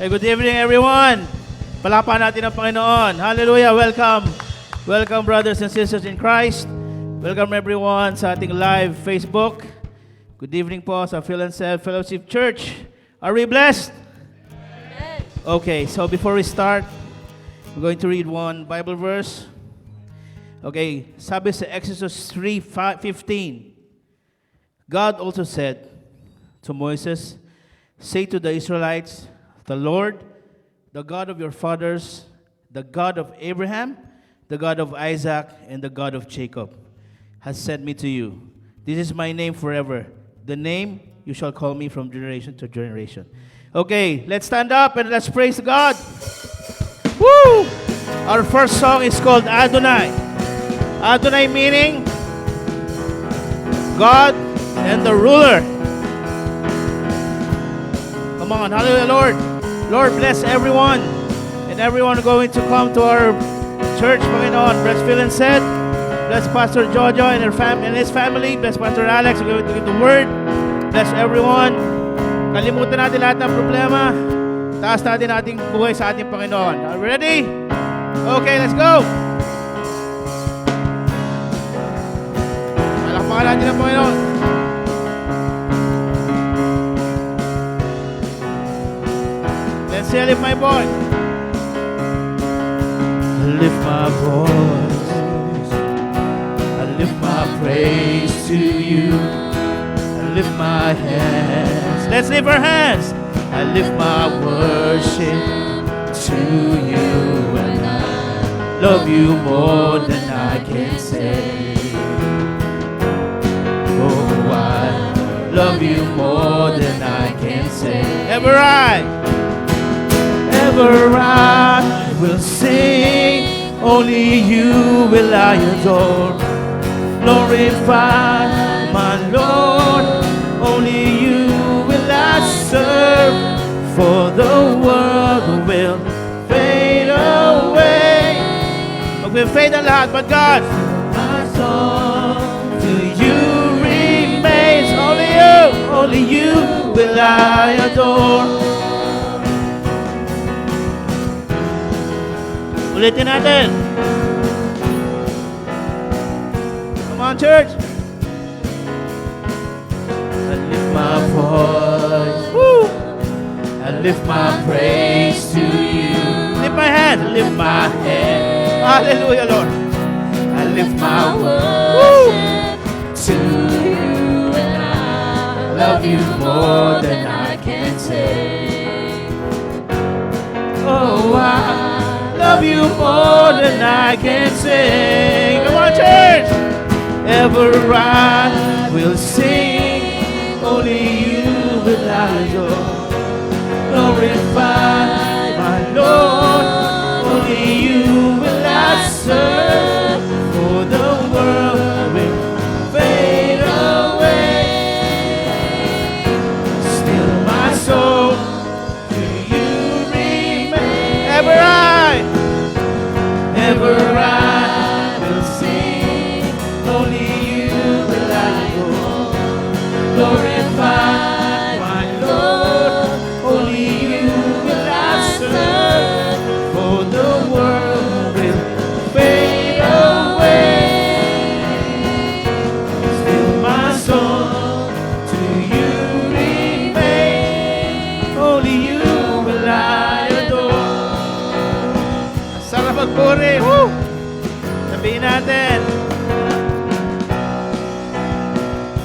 Hey, good evening everyone. Palapakan natin ang Panginoon. Hallelujah. Welcome. Welcome brothers and sisters in Christ. Welcome everyone sa ating live Facebook. Good evening po sa Phil and Sel Fellowship Church. Are we blessed? Okay, so before we start, we're going to read one Bible verse. Okay, sabi sa Exodus 3:15, God also said to Moses, say to the Israelites, the Lord, the God of your fathers, the God of Abraham, the God of Isaac, and the God of Jacob, has sent me to you. This is my name forever, the name you shall call me from generation to generation. Okay, let's stand up and let's praise God. Woo! Our first song is called Adonai. Adonai meaning God and the ruler. Come on, hallelujah, Lord. Lord, bless everyone and everyone going to come to our church, Panginoon. Bless Phil and Seth. Bless Pastor Jojo and his family. Bless Pastor Alex who's going to give the word. Bless everyone. Kalimutan natin lahat ng problema. Taas natin ating buhay sa ating Panginoon. Are we ready? Okay, let's go! Palakpakan natin ang Panginoon. Let's say, lift my voice. I lift my voice. I lift my praise to you. I lift my hands. Let's lift our hands. I lift my worship to you, and I love you more than I can say. Oh, I love you more than I can say. Ever I will sing. Only you will I adore. Glorify my Lord. Only you will I serve, for the world will fade away. Mag-fade ang lahat, but God, my song to you remains. Only you will I adore. Ulitin natin. Come on, church. I lift my voice. Woo! I lift my praise to you. Lift my hand. Lift my hand. Hallelujah, Lord. I lift my worship to you, and I love you more than I can say. Oh, I love you more than I can say. Come on, church. Ever I will sing. Only you will I adore. Glorify my Lord. Only you will I serve, for the world will fade away. Still my soul to you remains. Ever I will sing. Only you will I adore. Glorify my Lord. Only you will I serve, for the world will fade away. Still my soul to you remains. Only you will I adore. Sarap magpuri. Woo! Sabihin natin.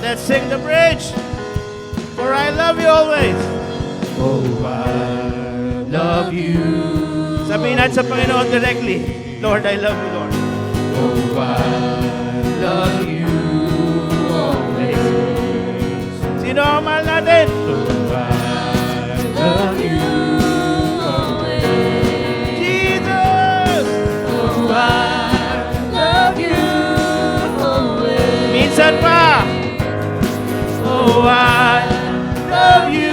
Let's sing the bridge. For I love you always. Oh, I love you. Sabihin natin sa Panginoon directly. Lord, I love you, Lord. Oh, I love you always. Sino ang mahal natin? Oh, I love you always. Jesus! Oh, I love you always. Minsan pa. Oh, I love you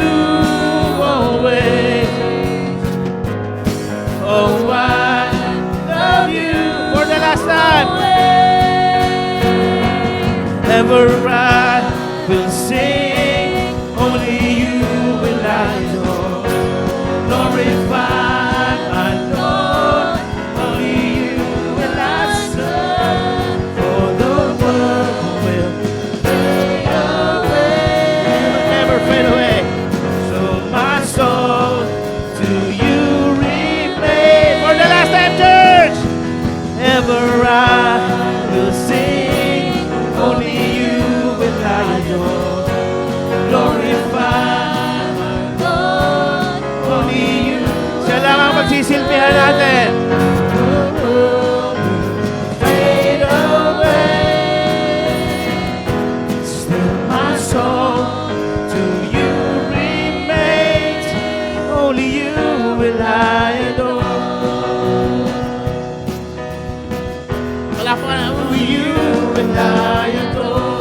always. Oh, I love you for the last time. Ever I will sing. Only you pagsisilbihan natin. Fade away. Still my soul to you remains. Only you will I adore. Wala pa na. Only you will I adore.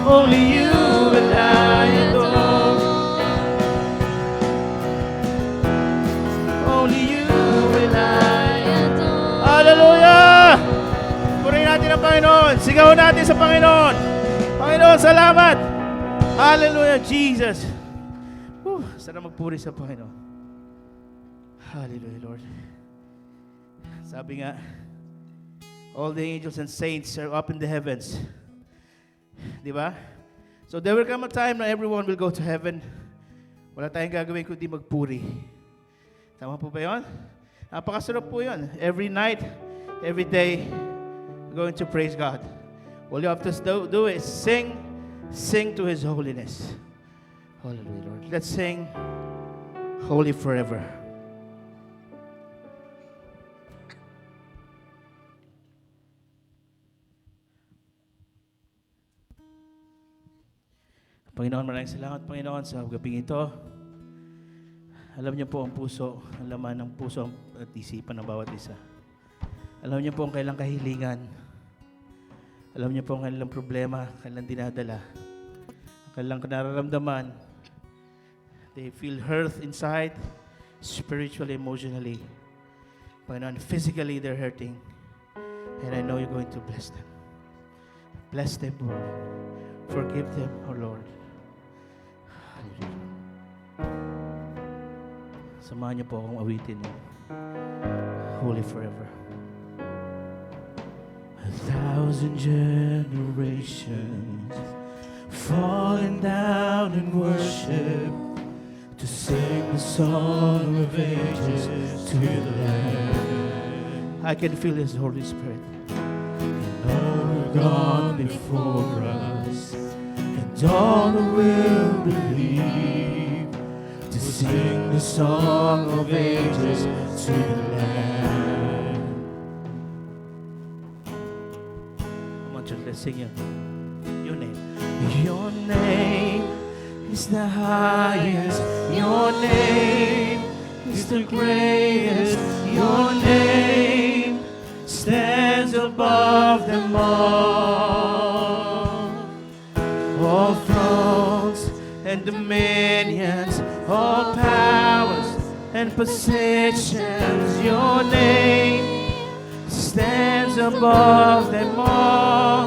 Only you will I adore. Only you will I adore. Hallelujah! Purihin natin ang Panginoon. Sigaw natin sa Panginoon. Panginoon, salamat! Hallelujah, Jesus! Sana magpuri sa Panginoon. Hallelujah, Lord. Sabi nga, all the angels and saints are up in the heavens. Di ba? So there will come a time na everyone will go to heaven. Wala tayong gagawin kundi magpuri. Tama po ba yun? Napakasarap po yun. Every night, every day, we're going to praise God. All you have to do is sing to His holiness. Hallelujah, Lord. Let's sing Holy Forever. Panginoon, maraming salamat, Panginoon, sa gabing ito. Alam niyo po ang puso, ang laman ng puso at isipan ng bawat isa. Alam niyo po ang kailang kahilingan. Alam niyo po ang kailang problema, kailang dinadala. Ang kailang nararamdaman. They feel hurt inside, spiritually, emotionally. Panginoon, physically they're hurting. And I know you're going to bless them. Bless them, Lord. Forgive them, oh Lord. Samahan niyo po akong awitin mo. Holy Forever. 1,000 generations falling down in worship to sing the song of ages to the Lamb. I can feel His Holy Spirit. And all who are gone before us, and all who will believe, to sing the song of ages to the Lamb. Come on, church, let's sing it. Your name. Your name is the highest. Your name is the greatest. Your name stands above them all. All thrones and dominions, all powers and positions, your name stands above them all.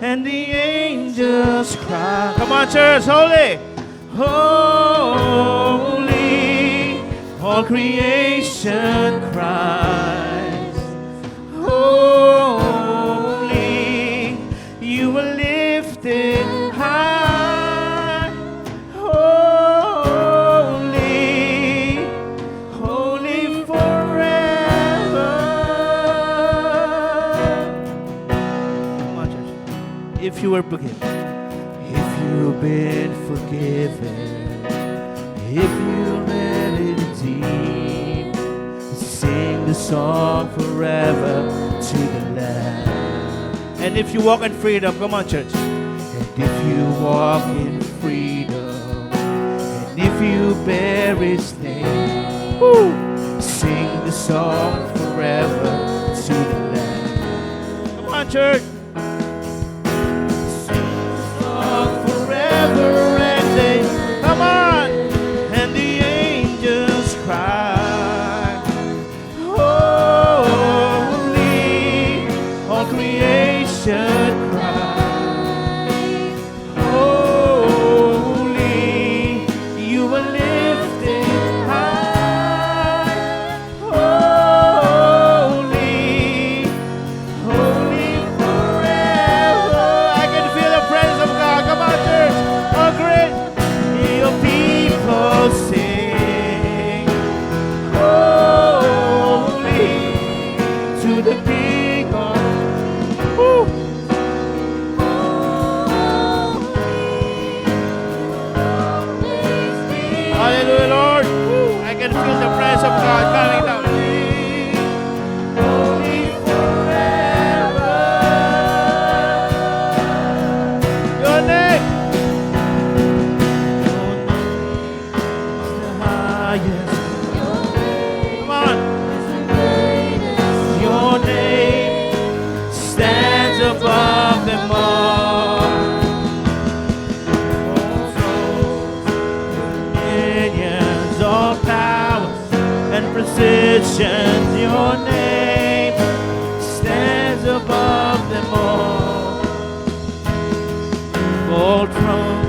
And the angels cry. Come on, church, holy, holy. All creation cries, holy. You were lifted high, holy, holy forever. Come on, church. If you were forgiven, if you've been forgiven, if you've been redeemed, sing the song forever to the Lamb. And if you walk in freedom, come on, church. And if you walk in freedom, and if you bear His name, woo, sing the song forever to the Lamb. Come on, church. Forever and day, come on, and the angels cry, holy, all creation cry, holy, you were lifted high, holy, holy forever. feel the presence of God coming down. Holy forever. Your name. Your name is the highest. Come on. Your name stands above them all. All powers and positions, your name stands above them all. All throne,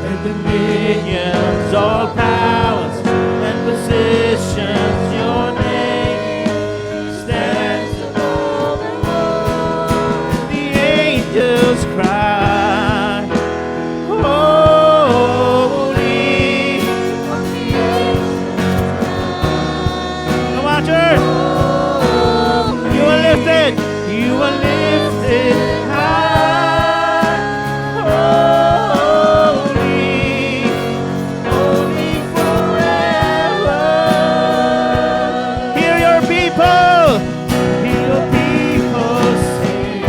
and dominions, all powers and positions, your name stands above them all. The angels cry, holy. Come on, church. You are lifted. You are lifted high. Holy, holy forever. Hear your people. Hear your people sing.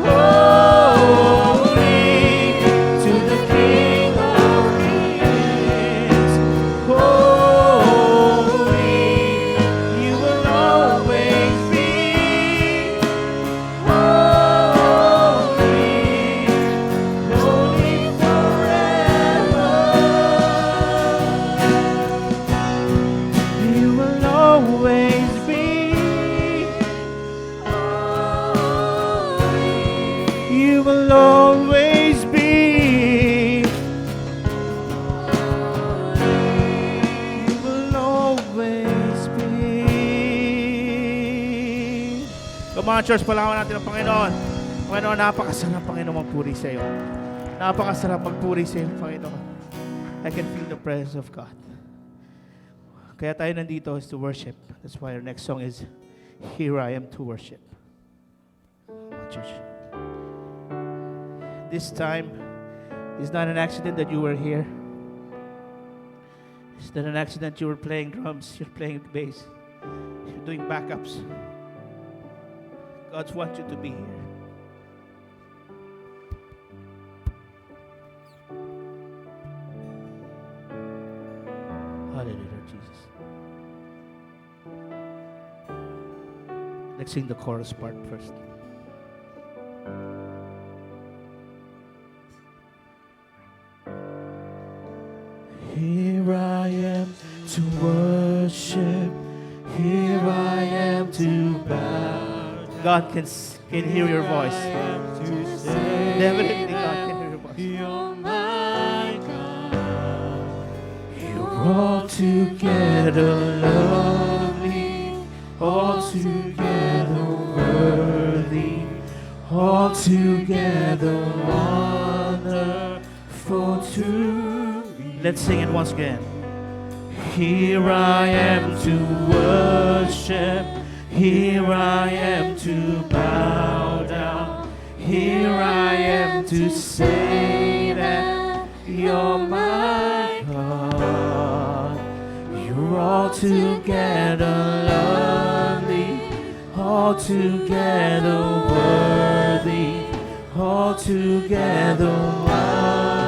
Holy to the King of Kings. Holy, you will always be. Holy, holy forever. You will always be. You will always be. You will always be. Come on, church, palawan natin ang Panginoon. Panginoon, napakasarap, Panginoon, magpuri sa iyo. Napakasarap magpuri sa iyo, Panginoon. I can feel the presence of God. Kaya tayo nandito is to worship. That's why our next song is Here I Am to Worship. Come on, church. This time is not an accident that you were here. It's not an accident you were playing drums, you're playing bass, you're doing backups. God wants you to be here. Hallelujah, Jesus. Let's sing the chorus part first. Here I am to worship. Here I am to bow. God can hear your voice. Definitely God can hear your voice. You're my God. You're altogether lovely, altogether worthy, altogether wonderful to me. Let's sing it once again. Here I am to worship. Here I am to bow down. Here I am to say that you're my God. You're altogether lovely, altogether worthy, altogether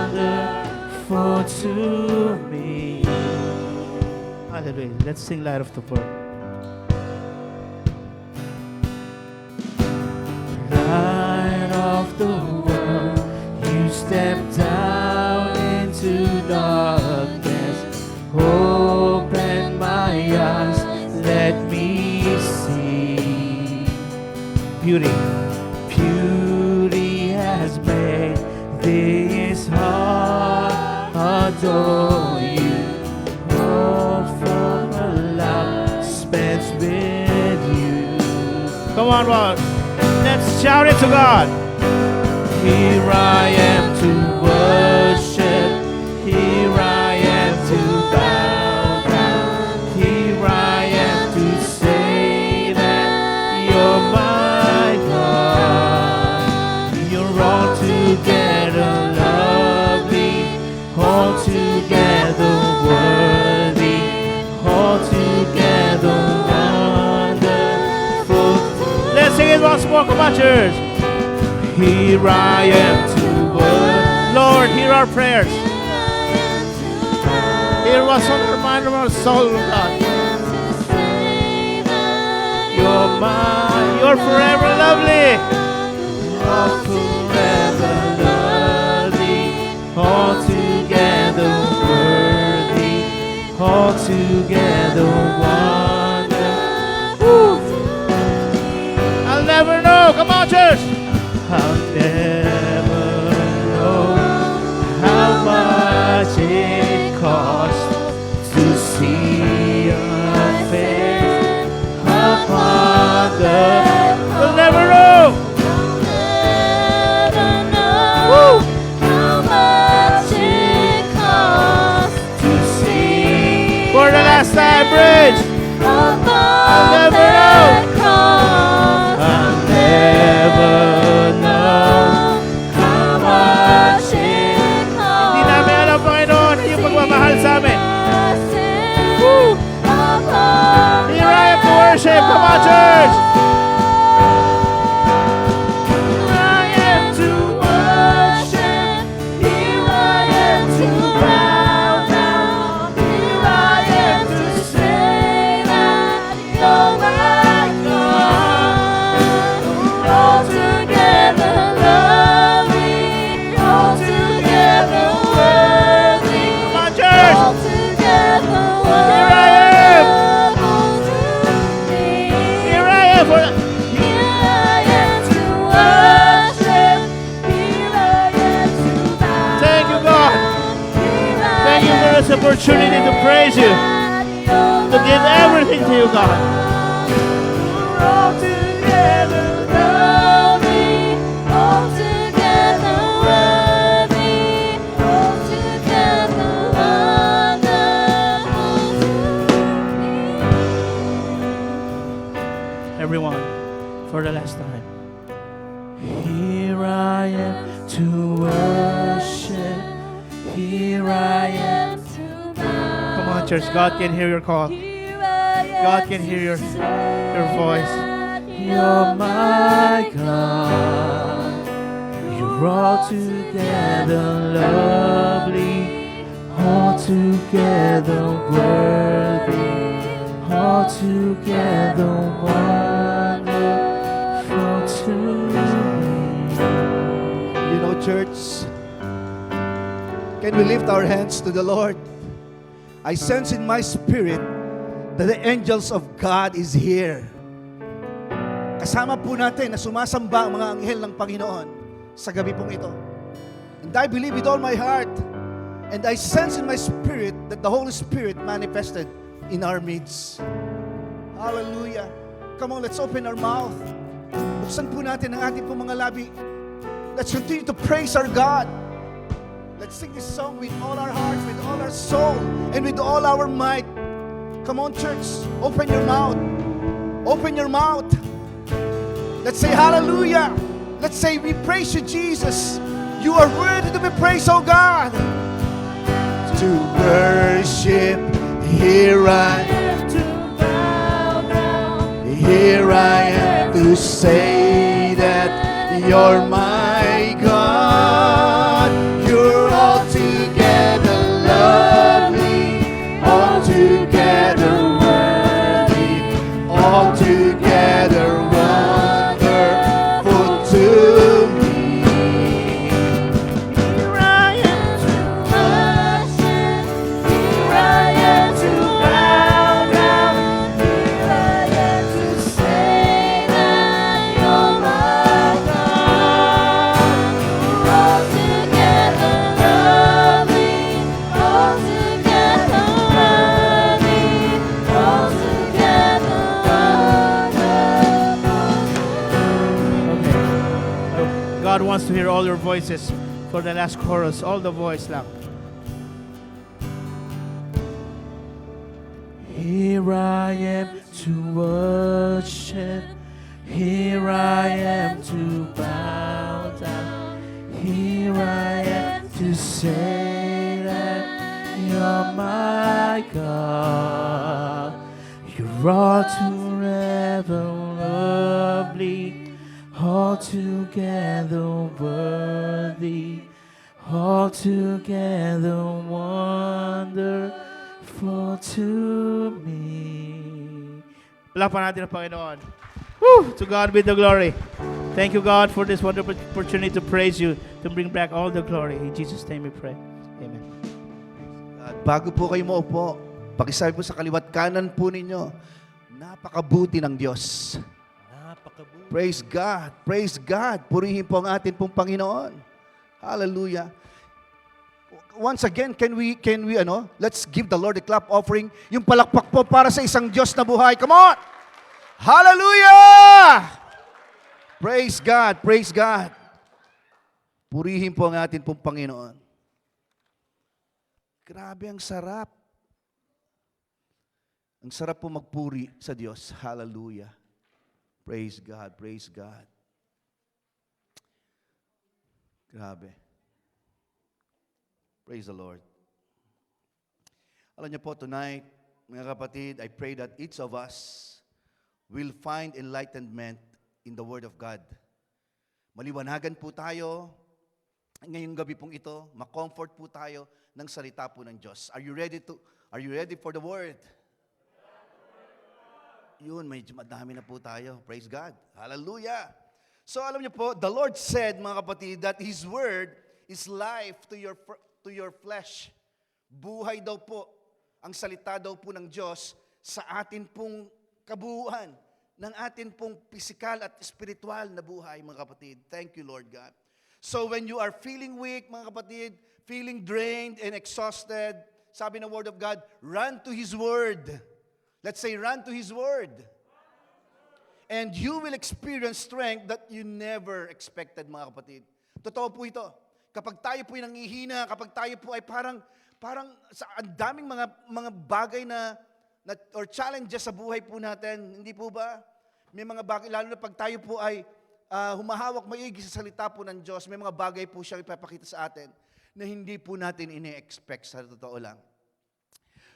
wonderful to me. Hallelujah. Let's sing Light of the World. Light of the world, you stepped down into darkness. Open my eyes, let me see. Beauty, beauty has made this heart adore you. All from a life spent with you. Come on, Lord. Let's shout it to God. Here I am to worship. Here I am to bow down. Here altogether worthy, altogether wonderful. Let's sing it once more, come on, church. Here I am to worship. Lord, hear our prayers. Hear what's on the mind of our soul, God. You're forever lovely. Oh, forever lovely. Altogether worthy. Altogether wonderful. I'll never know. Come on, church. I'll never know how much it costs to see your face upon the. We'll never know. Woo. How much it costs To see for the last time, Bridge. upon never that know. cross. I'll never know How much it costs. Hindi namin alam, Panginoon, yung pagmamahal sa amin. Woo. Upon Here I am to worship. Come on, church. Here I am to worship. Here I am to bow down. Here I am to say that you're my God. Altogether lovely, altogether worthy, Come on, church. altogether Here I am. wonderful to me. Here I am for. Here I am to worship. Here I am to bow. Thank you, God. Here I Thank you for this opportunity to praise you, to give everything to you, God. Altogether lovely, altogether worthy, altogether wonderful to me. Everyone, for the last time. Here I am to worship. Here I am. Come on, church. God can hear your call. God can hear your voice. You're my God. You're altogether lovely, altogether worthy, altogether wonderful to me. You know, church, can we lift our hands to the Lord? I sense in my spirit that the angels of God is here. Kasama po natin na sumasamba ang mga anghel ng Panginoon sa gabi pong ito. And I believe with all my heart, and I sense in my spirit that the Holy Spirit manifested in our midst. Hallelujah. Come on, let's open our mouth. Buksan po natin ang ating pong mga labi. Let's continue to praise our God. Let's sing this song with all our heart, with all our soul, and with all our might. Come on, church, open your mouth. Open your mouth. Let's say hallelujah. Let's say we praise you, Jesus. You are worthy to be praised, oh God. To worship, here I am. Here I am to say that you're my God. You're altogether lovely, altogether worthy, altogether wonderful to me. Here I am to worship, here I am to bow down, here I am to say that you're my God. Altogether lovely, altogether worthy, altogether wonderful. God wants to hear all your voices for the last chorus. All the voice lang. Here I am to worship. Here I am to bow down. Here I am to say that Hallelujah, my God. You're altogether lovely, altogether worthy, altogether wonderful to me. Palapakan natin ang Panginoon. Woo! To God be the glory. Thank you, God, for this wonderful opportunity to praise you, to bring back all the glory. In Jesus' name we pray. Amen. At bago po kayo maupo, pakisabi po sa kaliwat kanan po ninyo, napakabuti ng Diyos. Praise God. Praise God. Purihin po ang atin pong Panginoon. Hallelujah. Once again, can we let's give the Lord a clap offering. Yung palakpak po para sa isang Diyos na buhay. Come on! Hallelujah! Praise God. Praise God. Purihin po ang atin pong Panginoon. Grabe, ang sarap. Ang sarap po magpuri sa Diyos. Hallelujah. Praise God, praise God. Grabe. Praise the Lord. Alam niyo po, tonight, mga kapatid, I pray that each of us will find enlightenment in the Word of God. Maliwanagan po tayo ngayong gabi pong ito, ma-comfort po tayo ng salita po ng Diyos. Are you ready for the Word? Yun, medyo madami na po tayo. Praise God. Hallelujah. So alam niyo po, the Lord said, mga kapatid, that His Word is life to your flesh. Buhay daw po, ang salita daw po ng Diyos sa atin pong kabuuan, ng atin pong pisikal at spiritual na buhay, mga kapatid. Thank you, Lord God. So when you are feeling weak, mga kapatid, feeling drained and exhausted, sabi ng Word of God, run to His Word. Let's say, run to His Word. And you will experience strength that you never expected, mga kapatid. Totoo po ito. Kapag tayo po ay nangihina, kapag tayo po ay parang sa ang daming mga bagay na or challenges sa buhay po natin, hindi po ba? May mga bagay, lalo na pag tayo po ay humahawak maigi sa salita po ng Diyos, may mga bagay po siyang ipapakita sa atin na hindi po natin ini-expect, sa totoo lang.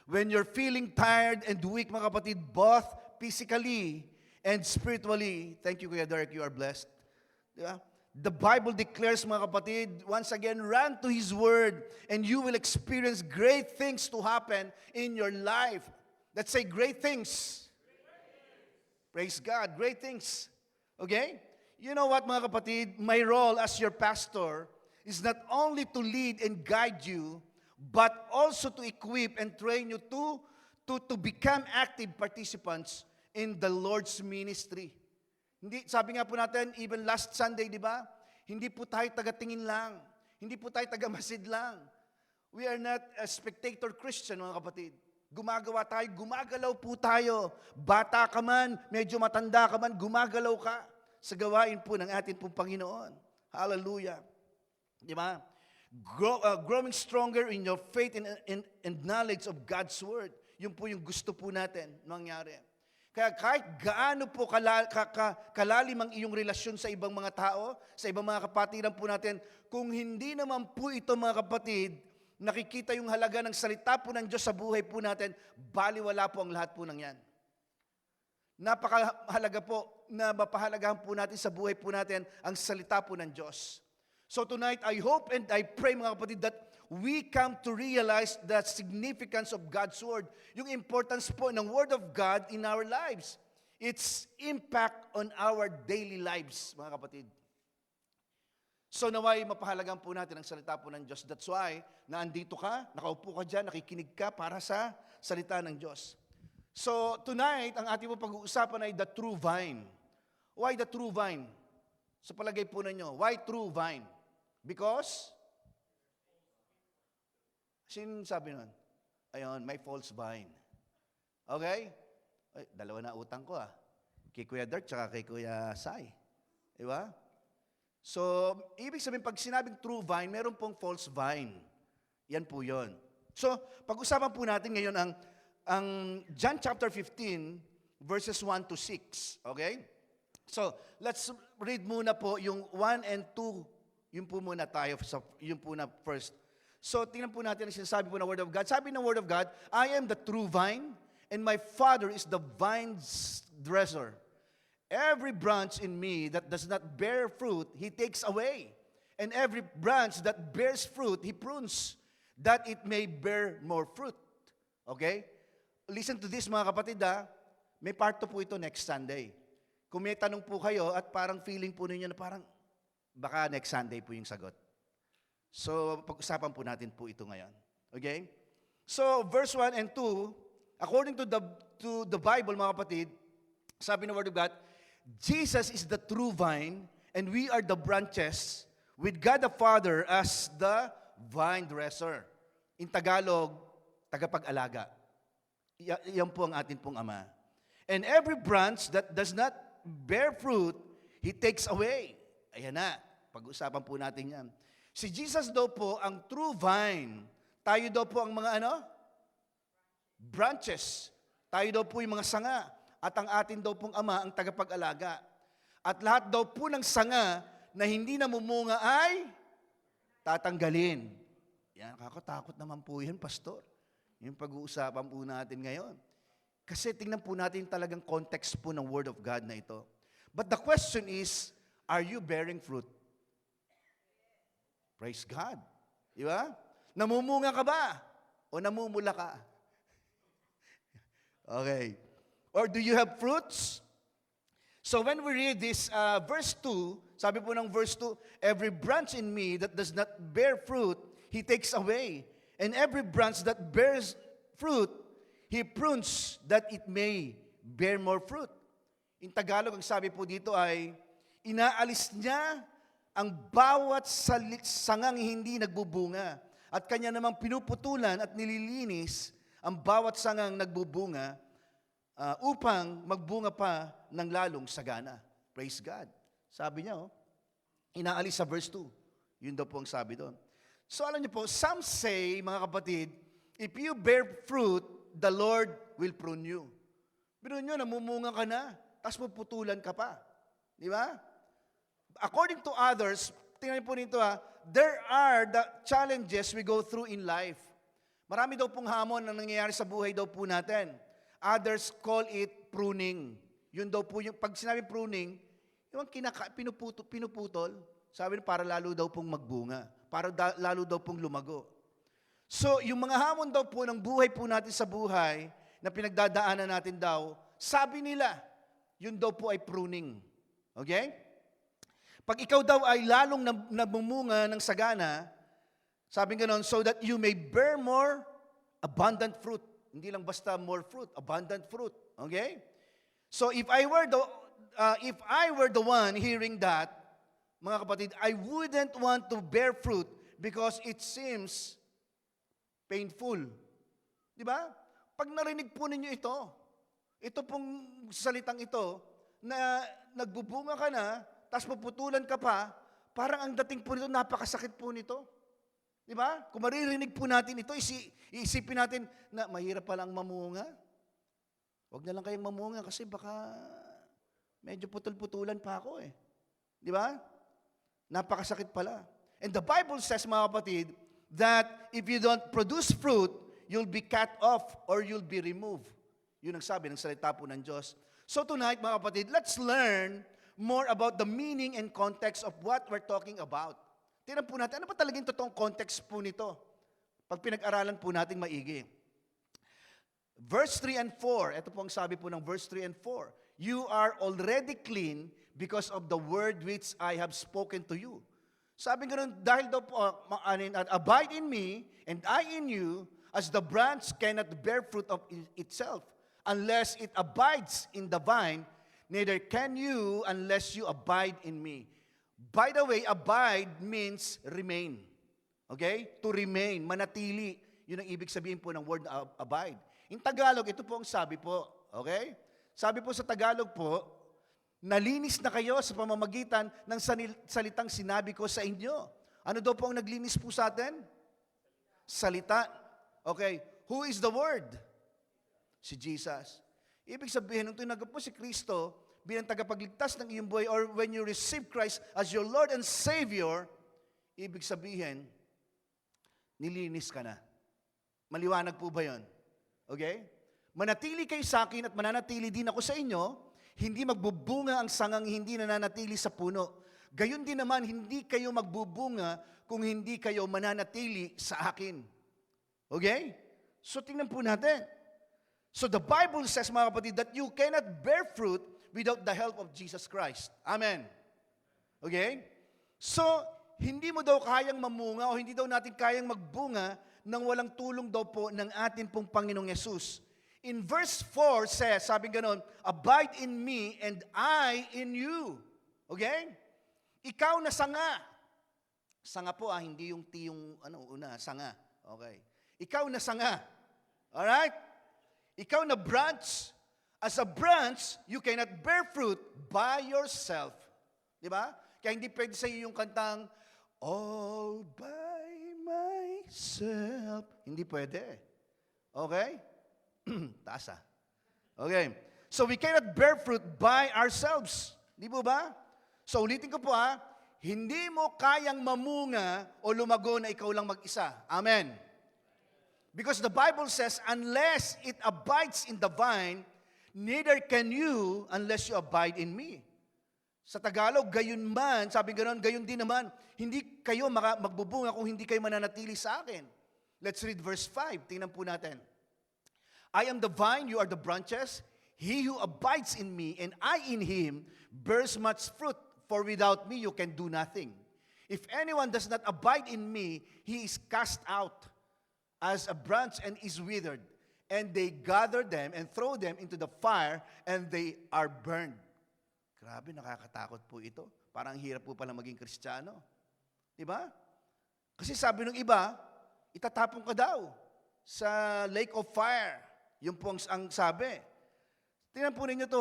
When you're feeling tired and weak, mga kapatid, both physically and spiritually, thank you, Kuya Derek, you are blessed. Diba? The Bible declares, mga kapatid, once again, run to His Word and you will experience great things to happen in your life. Let's say great things. Praise God, great things. Okay? You know what, mga kapatid? My role as your pastor is not only to lead and guide you, but also to equip and train you to become active participants in the Lord's ministry. Hindi, sabi nga po natin, even last Sunday, di ba? Hindi po tayo taga-tingin lang. Hindi po tayo taga-masid lang. We are not a spectator Christian, mga kapatid. Gumagawa tayo, gumagalaw po tayo. Bata ka man, medyo matanda ka man, gumagalaw ka sa gawain po ng atin pong Panginoon. Hallelujah. Di ba? Growing stronger in your faith and knowledge of God's Word. Yun po yung gusto po natin mangyari. Kaya kahit gaano po kalalim ang iyong relasyon sa ibang mga tao, sa ibang mga kapatiran po natin, kung hindi naman po ito, mga kapatid, nakikita yung halaga ng salita po ng Diyos sa buhay po natin, baliwala po ang lahat po ng yan. Napakahalaga po na mapahalagahan po natin sa buhay po natin ang salita po ng Diyos. So tonight, I hope and I pray, mga kapatid, that we come to realize the significance of God's Word. Yung importance po ng Word of God in our lives. Its impact on our daily lives, mga kapatid. So naway mapahalagan po natin ang salita po ng Diyos. That's why, naandito ka, nakaupo ka dyan, nakikinig ka para sa salita ng Diyos. So tonight, ang ating po pag-uusapan ay the true vine. Why the true vine? Sa palagay po ninyo, why true vine? Because, sino sabi nun? Ayun, may false vine. Okay? Ay, dalawa na utang ko Kay Kuya Dirk, tsaka kay Kuya Sai. Diba? So, ibig sabihin, pag sinabing true vine, meron pong false vine. Yan po yun. So, pag-usapan po natin ngayon ang John chapter 15, verses 1 to 6. Okay? So, let's read muna po yung 1 and 2. Yun po muna tayo, yun po na first. So, tingnan po natin ang sinasabi po ng Word of God. Sabi ng Word of God, I am the true vine, and my Father is the vine dresser. Every branch in me that does not bear fruit, He takes away. And every branch that bears fruit, He prunes, that it may bear more fruit. Okay? Listen to this mga kapatid ha. May part 2 po ito next Sunday. Kung may tanong po kayo at parang feeling po ninyo na parang baka next Sunday po yung sagot. So, pag-usapan po natin po ito ngayon. Okay? So, verse 1 and 2, according to the Bible, mga kapatid, sabi ng Word of God, Jesus is the true vine, and we are the branches, with God the Father as the vine dresser. In Tagalog, tagapag-alaga. Yan po ang atin pong Ama. And every branch that does not bear fruit, He takes away. Ayan na, pag-usapan po natin yan. Si Jesus daw po ang true vine. Tayo daw po ang mga ano? Branches. Tayo daw po yung mga sanga. At ang atin daw pong Ama ang tagapag-alaga. At lahat daw po ng sanga na hindi namumunga ay tatanggalin. Yan, kakatakot naman po yan, Pastor. Yung pag-uusapan po natin ngayon. Kasi tingnan po natin talagang context po ng Word of God na ito. But the question is, are you bearing fruit? Praise God. Di ba? Namumunga ka ba? O namumula ka? Okay. Or do you have fruits? So when we read this verse 2, sabi po ng verse 2, every branch in me that does not bear fruit, He takes away. And every branch that bears fruit, He prunes that it may bear more fruit. In Tagalog, ang sabi po dito ay, inaalis niya ang bawat sangang hindi nagbubunga. At kanya namang pinuputulan at nililinis ang bawat sangang nagbubunga upang magbunga pa ng lalong sagana. Praise God. Sabi niya, inaalis sa verse 2. Yun daw po ang sabi doon. So alam niyo po, some say, mga kapatid, if you bear fruit, the Lord will prune you. Pero nyo, namumunga ka na, tapos puputulan ka pa. Di ba? According to others, tingnan po nito there are the challenges we go through in life. Marami daw pong hamon na nangyayari sa buhay daw po natin. Others call it pruning. Yun daw po yung, pag sinabi pruning, yung pinuputol, sabi para lalo daw pong magbunga, para lalo daw pong lumago. So, yung mga hamon daw po ng buhay po natin sa buhay, na pinagdadaanan natin daw, sabi nila, yun daw po ay pruning. Okay? Pag ikaw daw ay lalong namumunga ng sagana, sabi ganon, so that you may bear more abundant fruit. Hindi lang basta more fruit, abundant fruit. Okay? So if I were the one hearing that, mga kapatid, I wouldn't want to bear fruit because it seems painful. Di ba? Pag narinig po ninyo ito pong salitang ito, na nagbubunga ka na, tapos puputulan ka pa, parang ang dating po nito, napakasakit po nito. Di ba? Kung maririnig po natin ito, iisipin natin na mahirap palang mamunga. Huwag na lang kayong mamunga kasi baka medyo putol-putulan pa ako eh. Di ba? Napakasakit pala. And the Bible says, mga kapatid, that if you don't produce fruit, you'll be cut off or you'll be removed. Yun ang sabi ng salita po ng Diyos. So tonight, mga kapatid, let's learn more about the meaning and context of what we're talking about. Tingnan po natin, ano ba talagang totoong context po nito? Pag pinag-aralan po natin maigi. Verse 3 and 4, ito po ang sabi po ng verse 3 and 4. You are already clean because of the word which I have spoken to you. Sabi ganoon, dahil daw po, abide in me and I in you, as the branch cannot bear fruit of itself, unless it abides in the vine, neither can you unless you abide in me. By the way, abide means remain. Okay? To remain, manatili. Yun ang ibig sabihin po ng word abide. In Tagalog, ito po ang sabi po. Okay? Sabi po sa Tagalog po, nalinis na kayo sa pamamagitan ng salitang sinabi ko sa inyo. Ano daw po ang naglinis po sa atin? Salita. Okay. Who is the word? Si Jesus. Ibig sabihin, nung tinanggap mo si Kristo bilang tagapagligtas ng iyong buhay, or when you receive Christ as your Lord and Savior, ibig sabihin, nilinis ka na. Maliwanag po ba yun? Okay? Manatili kayo sa akin at mananatili din ako sa inyo, hindi magbubunga ang sangang hindi nananatili sa puno. Gayon din naman, hindi kayo magbubunga kung hindi kayo mananatili sa akin. Okay? So tingnan po natin. So the Bible says, mga kapatid, that you cannot bear fruit without the help of Jesus Christ. Amen. Okay? So, hindi mo daw kayang mamunga o hindi daw natin kayang magbunga nang walang tulong daw po ng atin pong Panginoong Yesus. In verse 4 says, sabi ganon, abide in me and I in you. Okay? Ikaw na sanga. Sanga po hindi yung una, sanga. Okay. Ikaw na sanga. Alright? Ikaw na branch. As a branch, you cannot bear fruit by yourself. Di ba? Kaya hindi pwede sa iyo yung kantang, all by myself. Hindi pwede. Okay? Taas ah. Okay. So we cannot bear fruit by ourselves. Di po ba? So ulitin ko po hindi mo kayang mamunga o lumago na ikaw lang mag-isa. Amen. Because the Bible says, unless it abides in the vine, neither can you unless you abide in me. Sa Tagalog, gayon man, sabi ganoon, gayon din naman, hindi kayo magbubunga kung hindi kayo mananatili sa akin. Let's read verse 5. Tingnan po natin. I am the vine, you are the branches. He who abides in me and I in him bears much fruit, for without me you can do nothing. If anyone does not abide in me, he is cast out as a branch and is withered. And they gather them and throw them into the fire and they are burned. Grabe, nakakatakot po ito. Parang hirap po pala maging Kristiyano. Diba? Kasi sabi ng iba, itatapon ka daw sa lake of fire. Yung po ang sabi. Tingnan po ninyo ito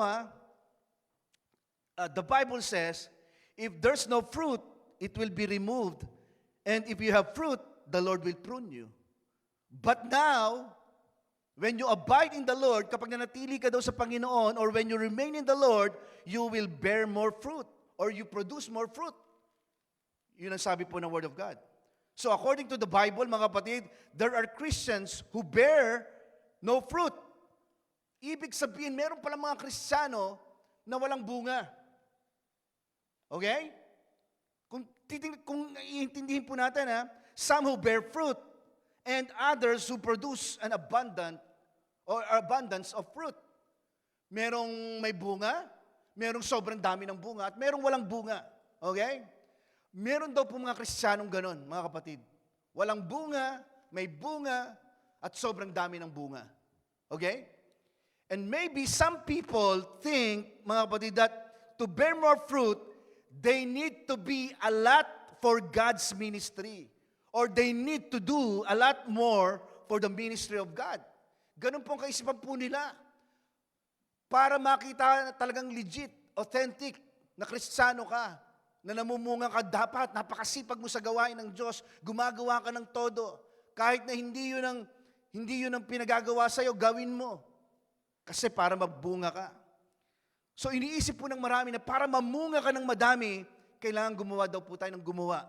the Bible says, if there's no fruit, it will be removed. And if you have fruit, the Lord will prune you. But now, when you abide in the Lord, kapag nanatili ka daw sa Panginoon, or when you remain in the Lord, you will bear more fruit, or you produce more fruit. Yun ang sabi po ng Word of God. So according to the Bible, mga kapatid, there are Christians who bear no fruit. Ibig sabihin, meron pala mga Kristiyano na walang bunga. Okay? Kung iintindihin po natin, some who bear fruit, and others who produce an abundance of fruit. Merong may bunga, merong sobrang dami ng bunga, at merong walang bunga. Okay? Meron daw po mga Kristiyanong ganon, mga kapatid. Walang bunga, may bunga, at sobrang dami ng bunga. Okay? And maybe some people think, mga kapatid, that to bear more fruit, they need to be a lot for God's ministry. Or they need to do a lot more for the ministry of God. Ganun pong kaisipan po nila. Para makita na talagang legit, authentic, na Kristiyano ka, na namumunga ka dapat, napakasipag mo sa gawain ng Diyos, gumagawa ka ng todo. Kahit na hindi yun ang pinagagawa sa'yo, gawin mo. Kasi para magbunga ka. So iniisip po ng marami na para mamunga ka ng madami, kailangan gumawa daw po tayo ng gumawa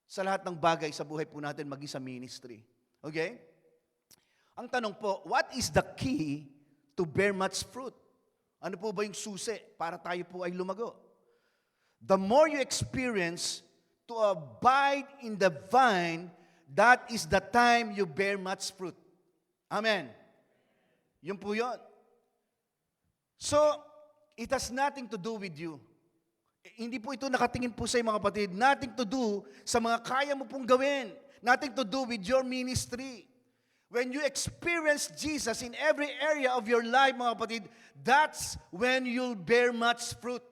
sa lahat ng bagay sa buhay po natin, maging sa ministry. Okay? Ang tanong po, what is the key to bear much fruit? Ano po ba yung susi para tayo po ay lumago? The more you experience to abide in the vine, that is the time you bear much fruit. Amen. Yun po yun. So, it has nothing to do with you. Hindi po ito nakatingin po sa mga kapatid. Nothing to do sa mga kaya mo pong gawin. Nothing to do with your ministry. When you experience Jesus in every area of your life, mga kapatid, that's when you'll bear much fruit.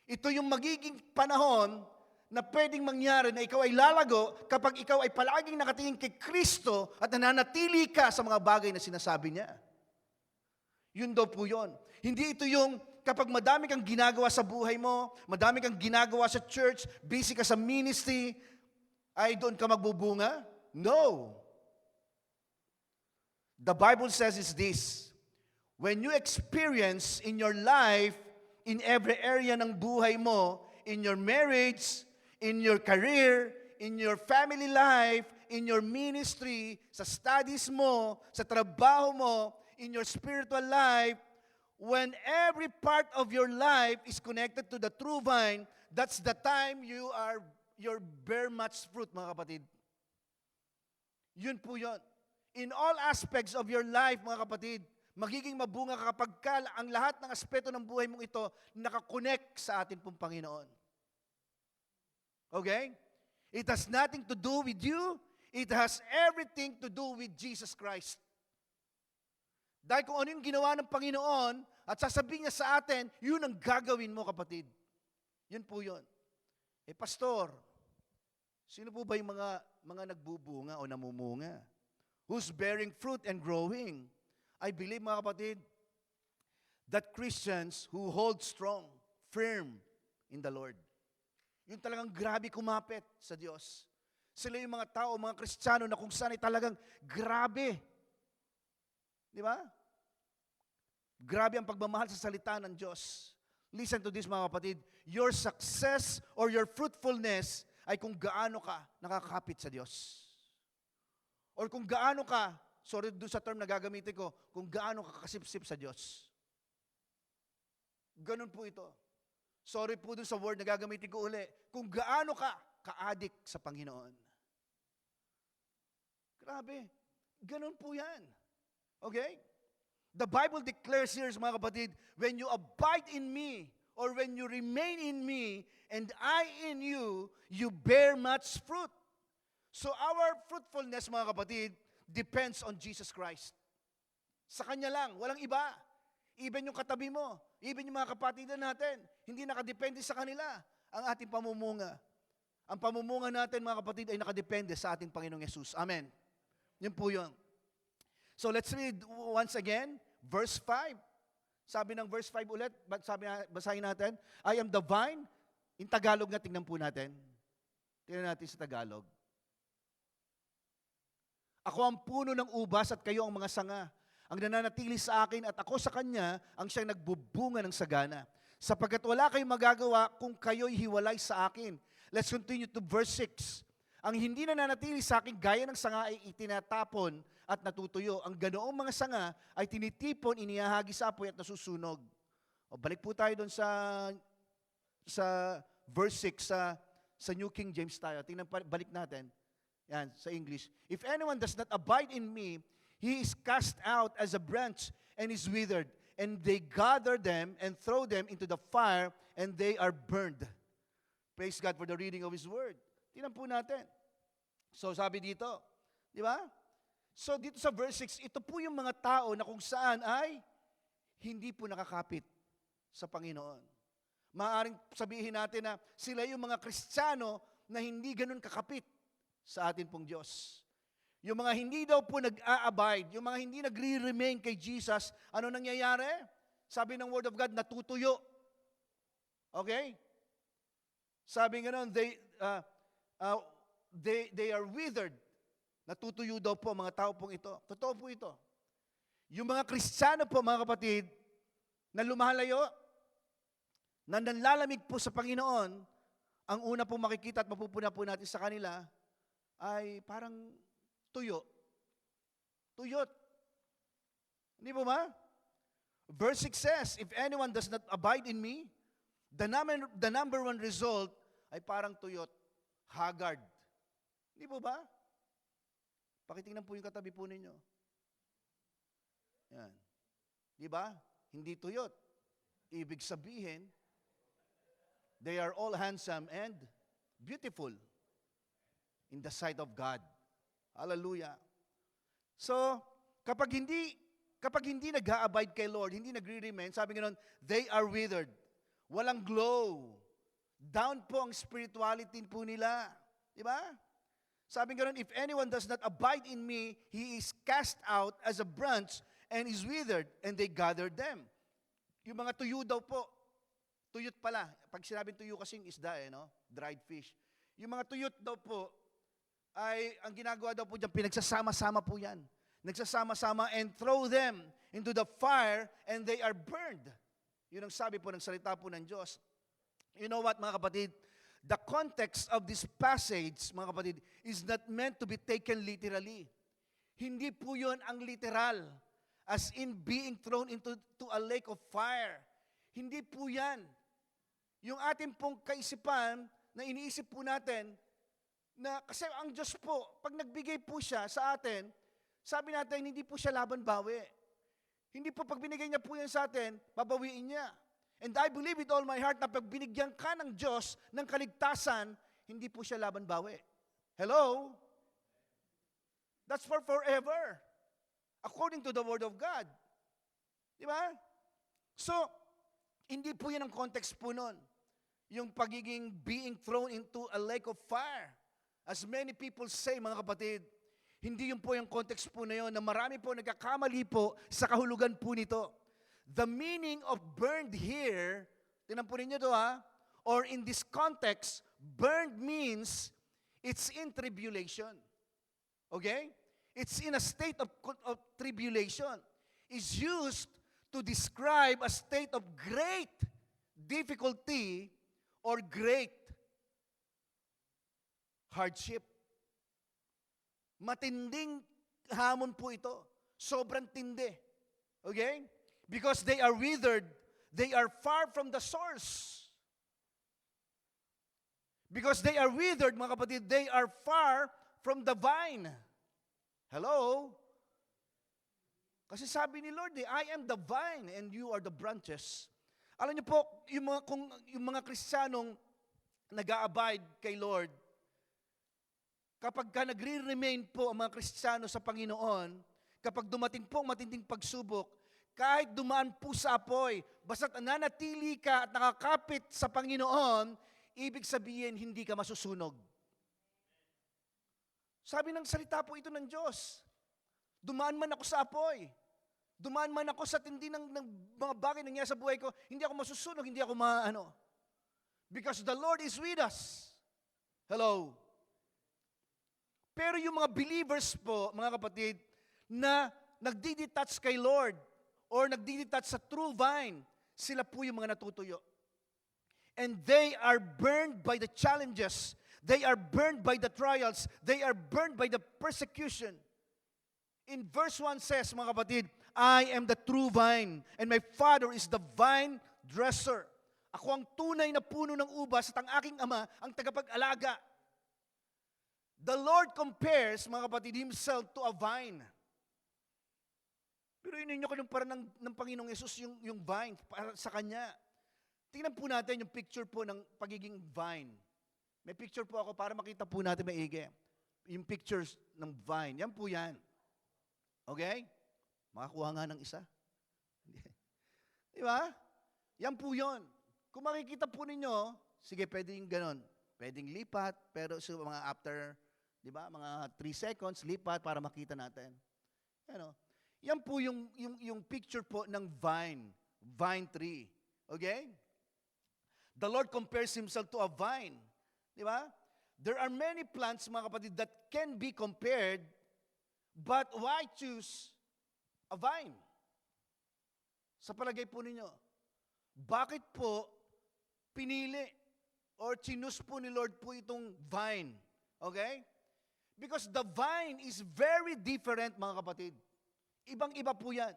Ito yung magiging panahon na pwedeng mangyari na ikaw ay lalago kapag ikaw ay palaging nakatingin kay Kristo at nananatili ka sa mga bagay na sinasabi niya. Yun daw po yun. Hindi ito yung kapag madami kang ginagawa sa buhay mo, madami kang ginagawa sa church, busy ka sa ministry, ay doon ka magbubunga? No. The Bible says is this, when you experience in your life, in every area ng buhay mo, in your marriage, in your career, in your family life, in your ministry, sa studies mo, sa trabaho mo, in your spiritual life, when every part of your life is connected to the true vine, that's the time you're bear much fruit, mga kapatid. Yun po yun. In all aspects of your life, mga kapatid, magiging mabunga ka kapag ang lahat ng aspeto ng buhay mong ito nakakonect sa atin pong Panginoon. Okay? It has nothing to do with you. It has everything to do with Jesus Christ. Dahil kung ano yung ginawa ng Panginoon at sasabihin niya sa atin, yun ang gagawin mo, kapatid. Yun po yun. Pastor, sino po ba yung mga nagbubunga o namumunga? Who's bearing fruit and growing? I believe, mga kapatid, that Christians who hold strong, firm in the Lord. Yung talagang grabe kumapit sa Diyos. Sila yung mga tao, mga Kristiyano na kung saan ay talagang grabe. Di ba? Grabe ang pagmamahal sa salita ng Diyos. Listen to this, mga kapatid. Your success or your fruitfulness ay kung gaano ka nakakapit sa Diyos. Or kung gaano ka, sorry doon sa term na gagamitin ko, kung gaano ka kasipsip sa Diyos. Ganun po ito. Sorry po doon sa word na gagamitin ko uli. Kung gaano ka ka-addict sa Panginoon. Grabe. Ganun po yan. Okay? The Bible declares here, mga kapatid, when you abide in me, or when you remain in me, and I in you, you bear much fruit. So our fruitfulness, mga kapatid, depends on Jesus Christ. Sa Kanya lang, walang iba. Even yung katabi mo, even yung mga kapatidan natin, hindi nakadepende sa kanila ang ating pamumunga. Ang pamumunga natin, mga kapatid, ay nakadepende sa ating Panginoong Yesus. Amen. Yun po yun. So let's read once again, verse 5. Sabi ng verse 5 ulit, basahin natin, I am the vine. In Tagalog na, tingnan po natin. Tingnan natin sa Tagalog. Ako ang puno ng ubas at kayo ang mga sanga. Ang nananatili sa akin at ako sa kanya ang siyang nagbubunga ng sagana. Sapagkat wala kayong magagawa kung kayo'y hiwalay sa akin. Let's continue to verse 6. Ang hindi nananatili sa akin gaya ng sanga ay itinatapon at natutuyo. Ang ganoong mga sanga ay tinitipon, inihahagi sa apoy at nasusunog. O, balik po tayo doon sa verse 6 sa New King James tayo. Tingnan, balik natin. Yan, sa English. If anyone does not abide in me, he is cast out as a branch and is withered. And they gather them and throw them into the fire and they are burned. Praise God for the reading of His Word. Tingnan po natin. So sabi dito, di ba? So dito sa verse 6, ito po yung mga tao na kung saan ay hindi po nakakapit sa Panginoon. Maaaring sabihin natin na sila yung mga Kristiyano na hindi ganun kakapit sa atin pong Diyos. Yung mga hindi daw po nag-a-abide, yung mga hindi nagre-remain kay Jesus, ano nangyayari? Sabi ng Word of God, natutuyo. Okay? Sabi nga nun, they are withered. Natutuyo daw po mga tao pong ito. Totoo po ito. Yung mga Kristiyano po, mga kapatid, na lumalayo, na nanlalamig po sa Panginoon, ang una pong makikita at mapupuna po natin sa kanila, ay parang tuyo. Tuyot. Hindi po ba? Verse 6 says, if anyone does not abide in me, the number one result ay parang tuyot. Haggard. Hindi po ba? Pakitingnan po yung katabi po ninyo. Yan. Di ba? Hindi tuyot. Ibig sabihin, they are all handsome and beautiful in the sight of God. Hallelujah. So, kapag hindi nag-a-abide kay Lord, hindi nagre-remain, sabi nga nun, they are withered. Walang glow. Down po ang spirituality po nila. Di ba? Sabi nga nun, if anyone does not abide in me, he is cast out as a branch and is withered, and they gather them. Yung mga tuyo daw po, tuyot pala. Pag sinabing tuyo kasing isda, no? Dried fish. Yung mga tuyot daw po, ay ang ginagawa daw po dyan, pinagsasama-sama po yan. Nagsasama-sama and throw them into the fire and they are burned. Yun ang sabi po ng salita po ng Diyos. You know what, mga kapatid? The context of this passage, mga kapatid, is not meant to be taken literally. Hindi po yun ang literal, as in being thrown into a lake of fire. Hindi po yan. Yung ating pong kaisipan na iniisip po natin, na kasi ang Diyos po, pag nagbigay po siya sa atin, sabi natin, hindi po siya laban-bawi. Hindi po pag binigay niya po yan sa atin, babawiin niya. And I believe with all my heart na pag binigyan ka ng Diyos ng kaligtasan, hindi po siya laban-bawi. Hello? That's for forever. According to the Word of God. Di ba? So, hindi po yan ang context po nun. Yung pagiging being thrown into a lake of fire. As many people say, mga kapatid, hindi yun po yung context po na yun, na marami po nagkakamali po sa kahulugan po nito. The meaning of burned here, tingnan po ninyo to or in this context, burned means it's in tribulation. Okay? It's in a state of tribulation. It's used to describe a state of great difficulty or great hardship. Matinding hamon po ito. Sobrang tindi. Okay? Because they are withered, they are far from the source. Because they are withered, mga kapatid, they are far from the vine. Hello? Kasi sabi ni Lord, I am the vine and you are the branches. Alam niyo po, yung mga Kristiyanong nag-a-abide kay Lord, kapag ka nagre-remain po ang mga Kristiyano sa Panginoon, kapag dumating po ang matinding pagsubok, kahit dumaan po sa apoy, basta't nanatili ka at nakakapit sa Panginoon, ibig sabihin, hindi ka masusunog. Sabi ng salita po ito ng Diyos, dumaan man ako sa apoy, dumaan man ako sa tindi ng mga bagay na nangyari sa buhay ko, hindi ako masusunog, hindi ako Because the Lord is with us. Hello? Pero yung mga believers po, mga kapatid, na nagdi-detach kay Lord, or nagdi-detach sa true vine, sila po yung mga natutuyo. And they are burned by the challenges. They are burned by the trials. They are burned by the persecution. In verse 1 says, mga kapatid, I am the true vine, and my Father is the vine dresser. Ako ang tunay na puno ng ubas at ang aking Ama ang tagapag-alaga. The Lord compares, mga kapatid, Himself to a vine. Pero ninyo ko yung parang ng Panginoong Yesus yung vine para sa Kanya. Tingnan po natin yung picture po ng pagiging vine. May picture po ako para makita po natin maigi. Yung pictures ng vine. Yan po yan. Okay? Makakuha nga ng isa. Di ba? Yan po yun. Kung makikita po ninyo, sige, pwedeng ganon. Pwedeng lipat, pero so mga after, di ba, mga 3 seconds, lipat para makita natin. Yan o. Yan po yung picture po ng vine tree. Okay? The Lord compares Himself to a vine. Di ba? There are many plants, mga kapatid, that can be compared, but why choose a vine? Sa palagay po ninyo, bakit po pinili or chinus po ni Lord po itong vine? Okay? Because the vine is very different, mga kapatid. Ibang-iba po yan.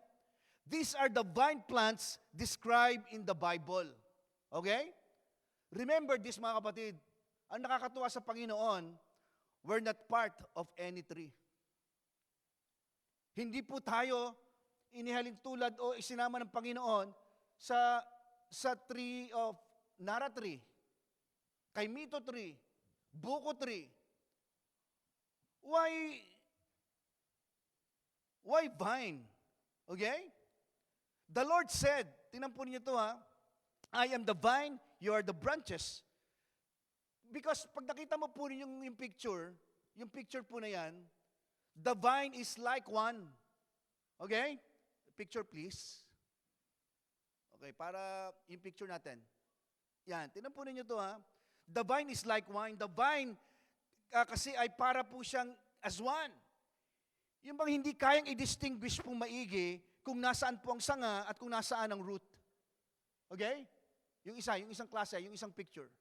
These are the vine plants described in the Bible. Okay? Remember this, mga kapatid. Ang nakakatuwa sa Panginoon, we're not part of any tree. Hindi po tayo inihalin tulad o isinama ng Panginoon sa tree of Nara tree, Kaimito tree, Buko tree. Why vine? Okay? The Lord said, tingnan po niyo ito I am the vine, you are the branches. Because pag nakita mo po yung picture po na yan, the vine is like one. Okay? Picture please. Okay, para yung picture natin. Yan, tingnan po ninyo ito The vine is like wine. The vine kasi ay para po siyang as one. Yung bang hindi kayang i-distinguish pong maigi kung nasaan po ang sanga at kung nasaan ang root. Okay? Yung isang klase, yung isang picture.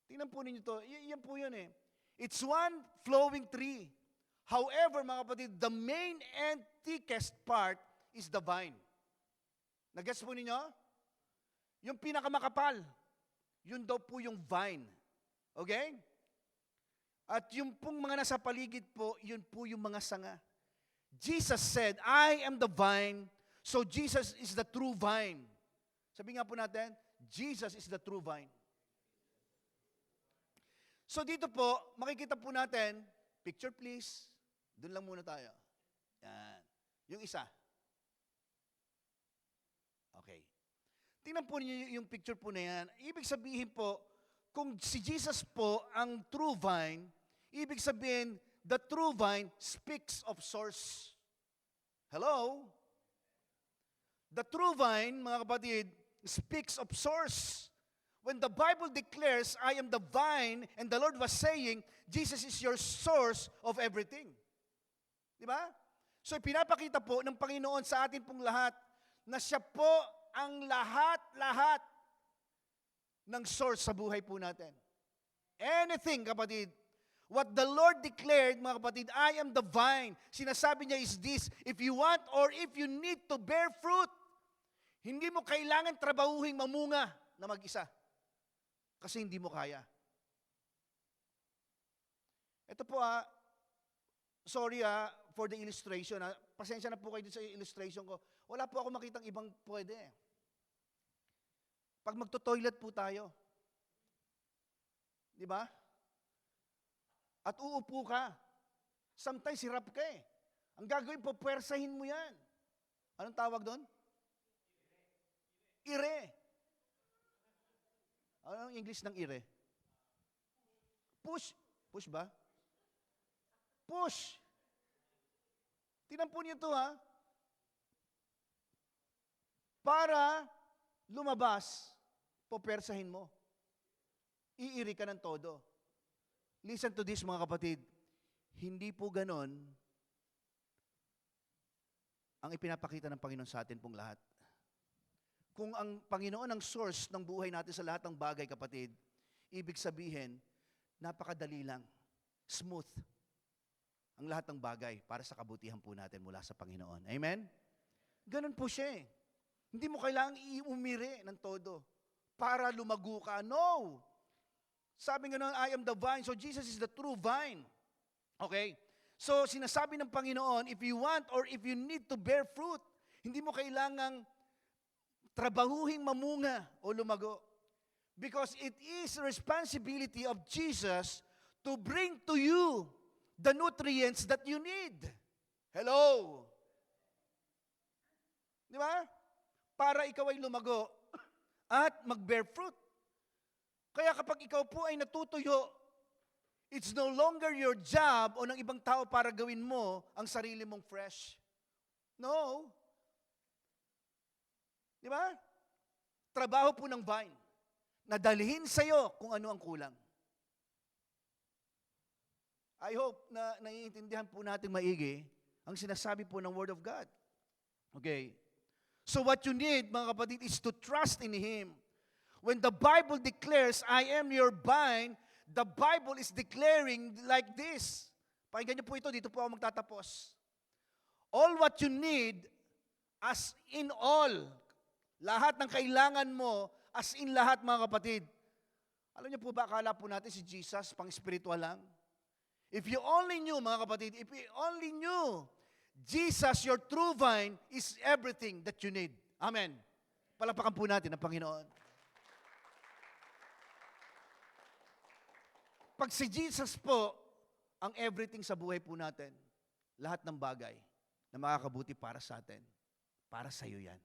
Tingnan po ninyo to. Yan po yun eh. It's one flowing tree. However, mga kapatid, the main and thickest part is the vine. Nag-gets po ninyo? Yung pinakamakapal, yun daw po yung vine. Okay? At yung pong mga nasa paligid po, yun po yung mga sanga. Jesus said, I am the vine, so Jesus is the true vine. Sabi nga po natin, Jesus is the true vine. So dito po, makikita po natin, picture please. Doon lang muna tayo. Yan. Yung isa. Okay. Tingnan po niyo yung picture po na yan. Ibig sabihin po, kung si Jesus po ang true vine, ibig sabihin, the true vine speaks of source. Hello? The true vine, mga kapatid, speaks of source. When the Bible declares, I am the vine, and the Lord was saying, Jesus is your source of everything. Di ba? So, pinapakita po ng Panginoon sa atin pong lahat na siya po ang lahat-lahat ng source sa buhay po natin. Anything, kapatid. What the Lord declared, mga kapatid, I am the vine. Sinasabi niya is this, if you want or if you need to bear fruit, hindi mo kailangan trabahuhin mamunga na mag-isa. Kasi hindi mo kaya. Ito po sorry for the illustration. Pasensya na po kayo sa illustration ko. Wala po ako makitang ibang pwede. Pag magto-toilet po tayo, di ba? At uupo ka. Sometimes hirap ka eh. Ang gagawin po, pwersahin mo yan. Anong tawag doon? Ire. Ano ang English ng ire? Push. Push ba? Push. Tingnan po niyo ito Para lumabas, pupersahin mo. Iiri ka ng todo. Listen to this, mga kapatid. Hindi po ganon ang ipinapakita ng Panginoon sa atin pong lahat. Kung ang Panginoon ang source ng buhay natin sa lahat ng bagay, kapatid, ibig sabihin, napakadali lang, smooth, ang lahat ng bagay para sa kabutihan po natin mula sa Panginoon. Amen? Ganun po siya eh. Hindi mo kailangang iumiri ng todo para lumago ka. No! Sabi nga nun, I am the vine, so Jesus is the true vine. Okay? So, sinasabi ng Panginoon, if you want or if you need to bear fruit, hindi mo kailangang trabahuhing mamunga o lumago. Because it is the responsibility of Jesus to bring to you the nutrients that you need. Hello? Di ba? Para ikaw ay lumago at mag-bear fruit. Kaya kapag ikaw po ay natutuyo, it's no longer your job o ng ibang tao para gawin mo ang sarili mong fresh. No. Di ba? Trabaho po ng vine na dalhin sa'yo kung ano ang kulang. I hope na naiintindihan po natin maigi ang sinasabi po ng Word of God. Okay. So what you need, mga kapatid, is to trust in Him. When the Bible declares, I am your vine, the Bible is declaring like this. Pakinggan niyo po ito, dito po ako magtatapos. All what you need, as in all, lahat ng kailangan mo, as in lahat, mga kapatid. Alam niyo po ba, akala po natin si Jesus, pang-spiritual lang? If you only knew, mga kapatid, if you only knew, Jesus, your true vine, is everything that you need. Amen. Palapakan po natin ang Panginoon. Pag si Jesus po, ang everything sa buhay po natin, lahat ng bagay na makakabuti para sa atin, para sa iyo yan.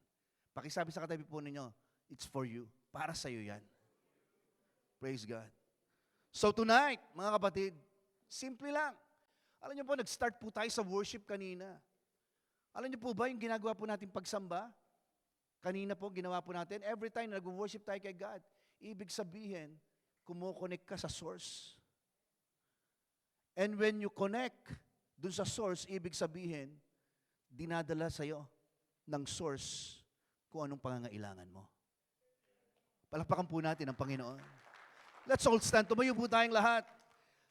Pakisabi sa katabi po ninyo, it's for you. Para sa iyo yan. Praise God. So tonight, mga kapatid, simple lang. Alam niyo po, nag-start po tayo sa worship kanina. Alam niyo po ba yung ginagawa po natin pagsamba? Kanina po, ginawa po natin. Every time na nag-worship tayo kay God, ibig sabihin, kumukonek ka sa source. And when you connect dun sa source, ibig sabihin, dinadala sa'yo ng source kung anong pangangailangan mo. Palakpakan po natin ang Panginoon. Let's all stand. Tumayo po tayong lahat.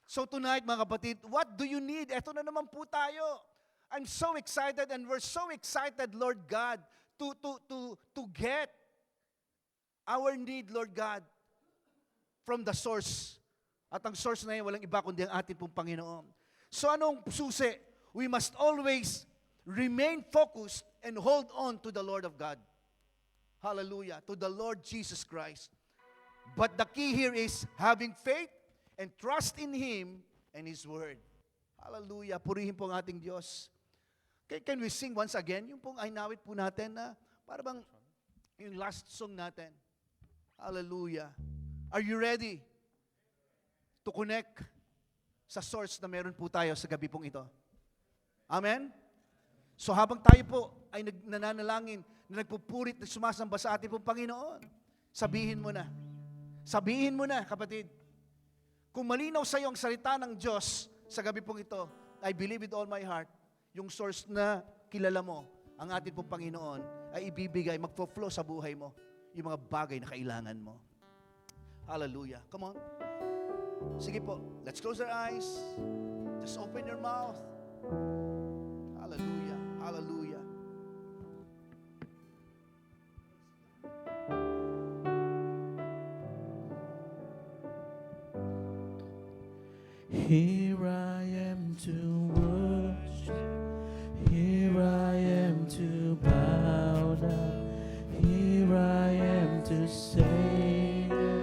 So tonight, mga kapatid, what do you need? Eto na naman po tayo. I'm so excited and we're so excited, Lord God, to get our need, Lord God, from the source. At ang source na yun, walang iba kundi ang ating pong Panginoon. So anong susi? We must always remain focused and hold on to the Lord of God. Hallelujah. To the Lord Jesus Christ. But the key here is having faith and trust in Him and His Word. Hallelujah. Purihin po ang ating Diyos. Can we sing once again? Yung pong ainawit po natin na para bang yung last song natin. Hallelujah. Are you ready to connect sa source na meron po tayo sa gabi pong ito? Amen? So habang tayo po ay nananalangin, na nagpupurit, na sumasamba sa ating pong Panginoon, sabihin mo na. Sabihin mo na, kapatid. Kung malinaw sa iyo ang salita ng Diyos sa gabi pong ito, I believe with all my heart, yung source na kilala mo, ang ating pong Panginoon, ay ibibigay, magfo-flow sa buhay mo, yung mga bagay na kailangan mo. Hallelujah. Come on. Sige po. Let's close our eyes. Just open your mouth. Hallelujah. Hallelujah. Here I am to worship, here I am to bow down, here I am to say that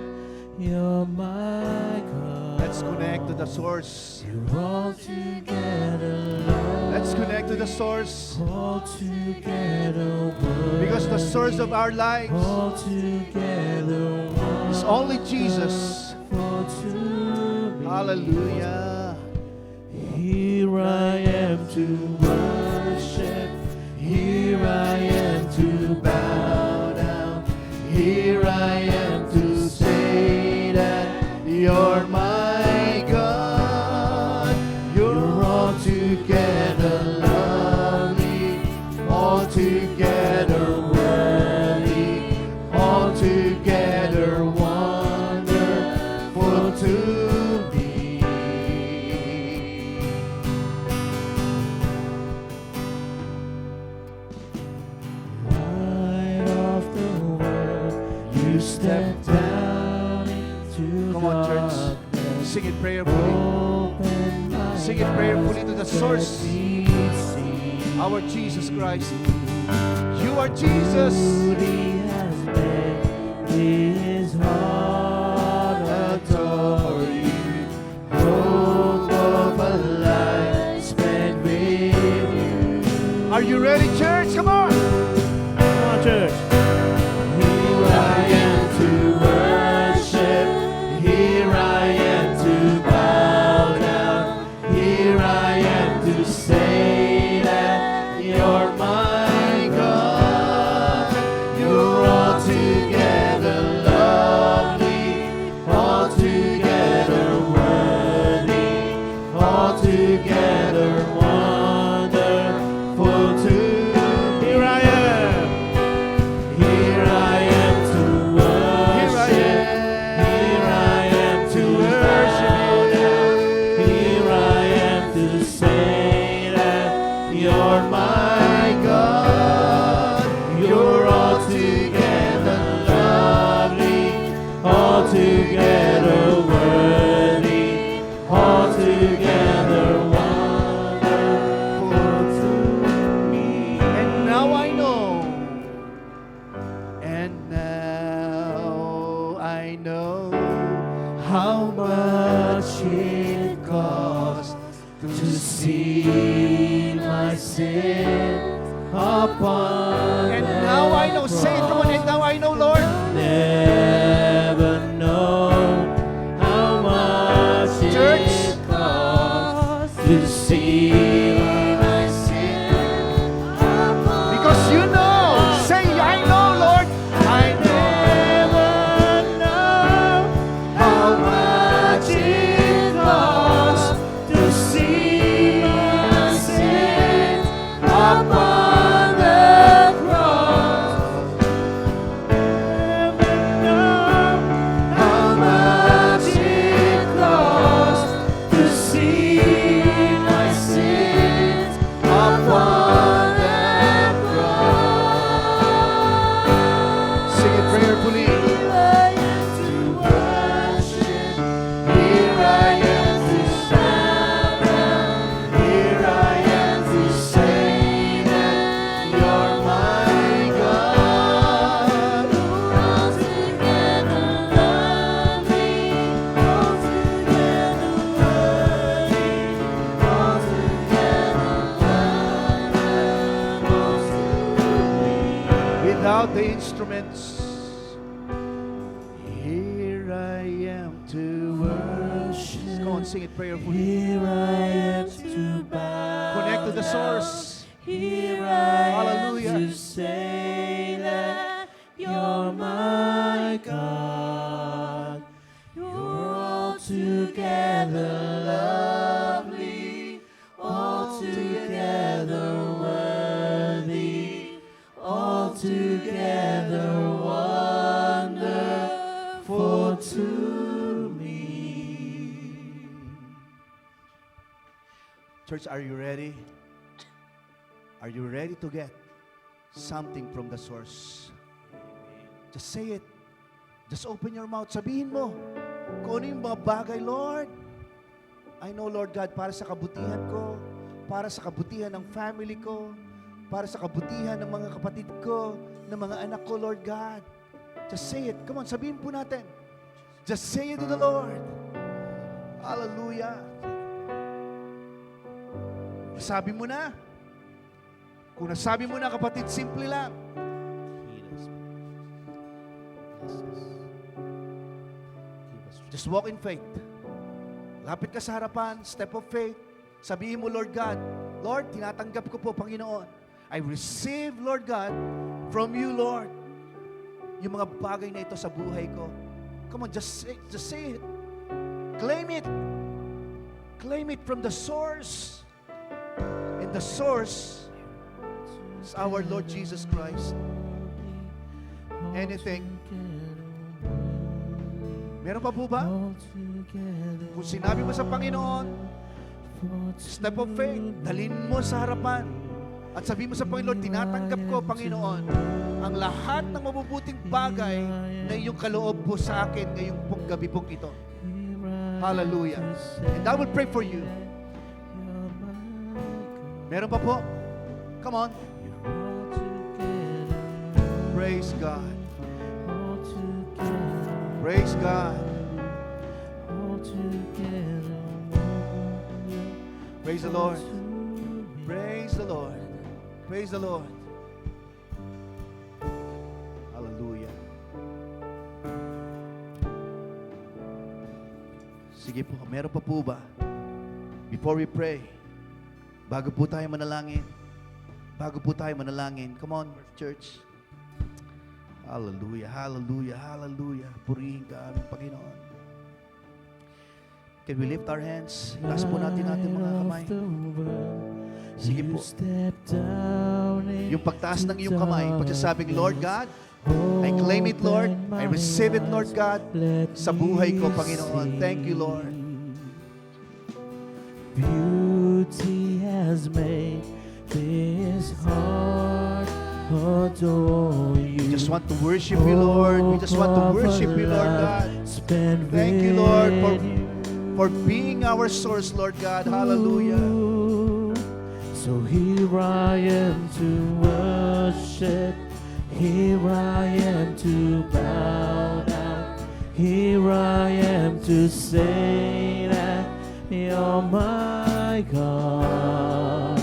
you're my God. Let's connect to the source. You're all together, Lord. Let's connect to the source. All together, worthy. Because the source of our lives All together, is only Jesus. wonderful to me. Hallelujah. Here I am to worship, here I am to bow down, here I am to say that you're my God. You're altogether lovely, altogether worthy, altogether wonderful to me. Light of the world, you step down into Come on, church. darkness. Sing it prayerfully. Open my Sing it prayerfully to the eyes, source. let me see Our Jesus Christ. You are Jesus. who He has made. His heart adore you. Hope of a life spent with you. Are you ready, church? Come on. Come on, church. Here I am to worship. Here I am to bow down. Here I am to say that you're my God. You're altogether lovely, altogether worthy, altogether wonderful to me. Here I am. Here I am to worship. Here I am to worship you. Here I am to say that you're my God. You're altogether lovely, altogether worthy, altogether wonderful to me. And now I know. And now I know How much it costs to see my sin upon And now I know. Say it, come on. And now I know, Lord. Never know how much Church. it costs to see my sin upon Because you know. Say, I know, Lord. I never know how much it costs to see my sin upon the cross. out the instruments. Here I am to worship. Come on, sing it prayerfully. Here I am to bow. Connect to the source. Here I Hallelujah. am to say that you're my God. You're altogether lovely, altogether worthy, altogether wonderful to me. Church, are you ready? Are you ready to get something from the source? Just say it. Just open your mouth. Sabihin mo kung ano yung mga bagay, Lord. I know, Lord God, para sa kabutihan ko, para sa kabutihan ng family ko, para sa kabutihan ng mga kapatid ko, ng mga anak ko, Lord God. Just say it. Come on, sabihin po natin. Just say it to the Lord. Hallelujah. Sabi mo na. Kung nasabi mo na, kapatid, simple lang. Just walk in faith. Lapit ka sa harapan, step of faith. Sabihin mo, Lord God, Lord, tinatanggap ko po, Panginoon. I receive, Lord God, from you, Lord, yung mga bagay na ito sa buhay ko. Come on, just say it. Claim it. Claim it from the source. And the source is our Lord Jesus Christ. Anything. Meron pa po ba? Kung sinabi mo sa Panginoon, step of faith, dalhin mo sa harapan. At sabi mo sa Panginoon, tinatanggap ko, Panginoon, ang lahat ng mabubuting bagay na iyong kaloob po sa akin ngayong pong gabi pong ito. Hallelujah. And I will pray for you. Meron pa po? Come on. Praise God. Praise God. Praise the Lord. Praise the Lord. Praise the Lord. Hallelujah. Sige po, meron pa po ba? Before we pray, bago po tayo manalangin, come on, church. Hallelujah, hallelujah, hallelujah. Purihin ka aming Panginoon. Can we lift our hands? Taas po natin mga kamay. Sige po. Yung pagtaas ng iyong kamay, pagsasabing, Lord God, I claim it, Lord. I receive it, Lord God, sa buhay ko, Panginoon. Thank you, Lord. Beauty has made this heart adore you. We just want to worship you, Lord. We just want to worship you, Lord God. Thank you, Lord, for being our source, Lord God. Hallelujah. So here I am to worship. Here I am to bow down. Here I am to say that you're my God.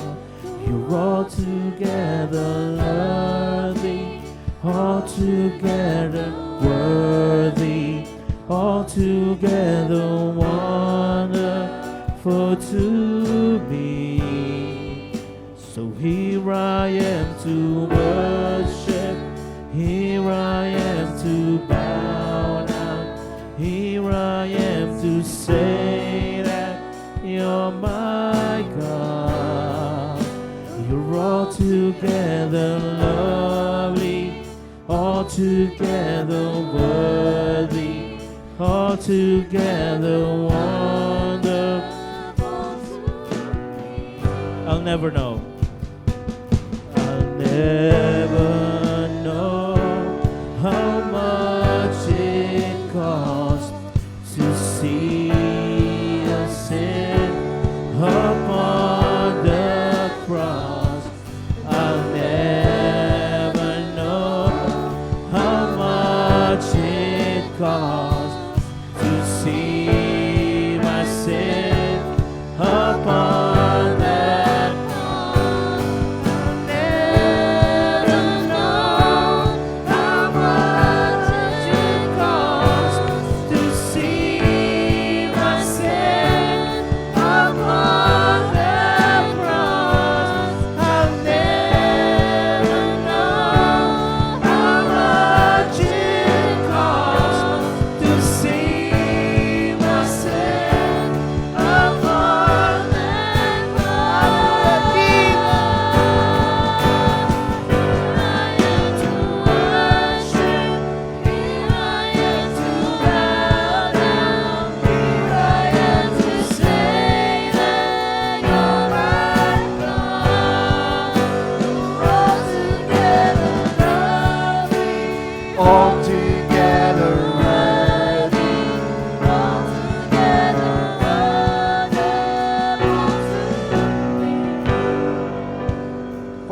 You're altogether worthy, altogether worthy, altogether wonderful to me. So here I am to worship, here I am to bow down, here I am to say that you're my God. You're altogether lovely, altogether worthy, altogether wonderful. I'll never know. I'll never know how much it costs to see a sin upon the cross. I'll never know how much it costs to see my sin upon that cross. I'll never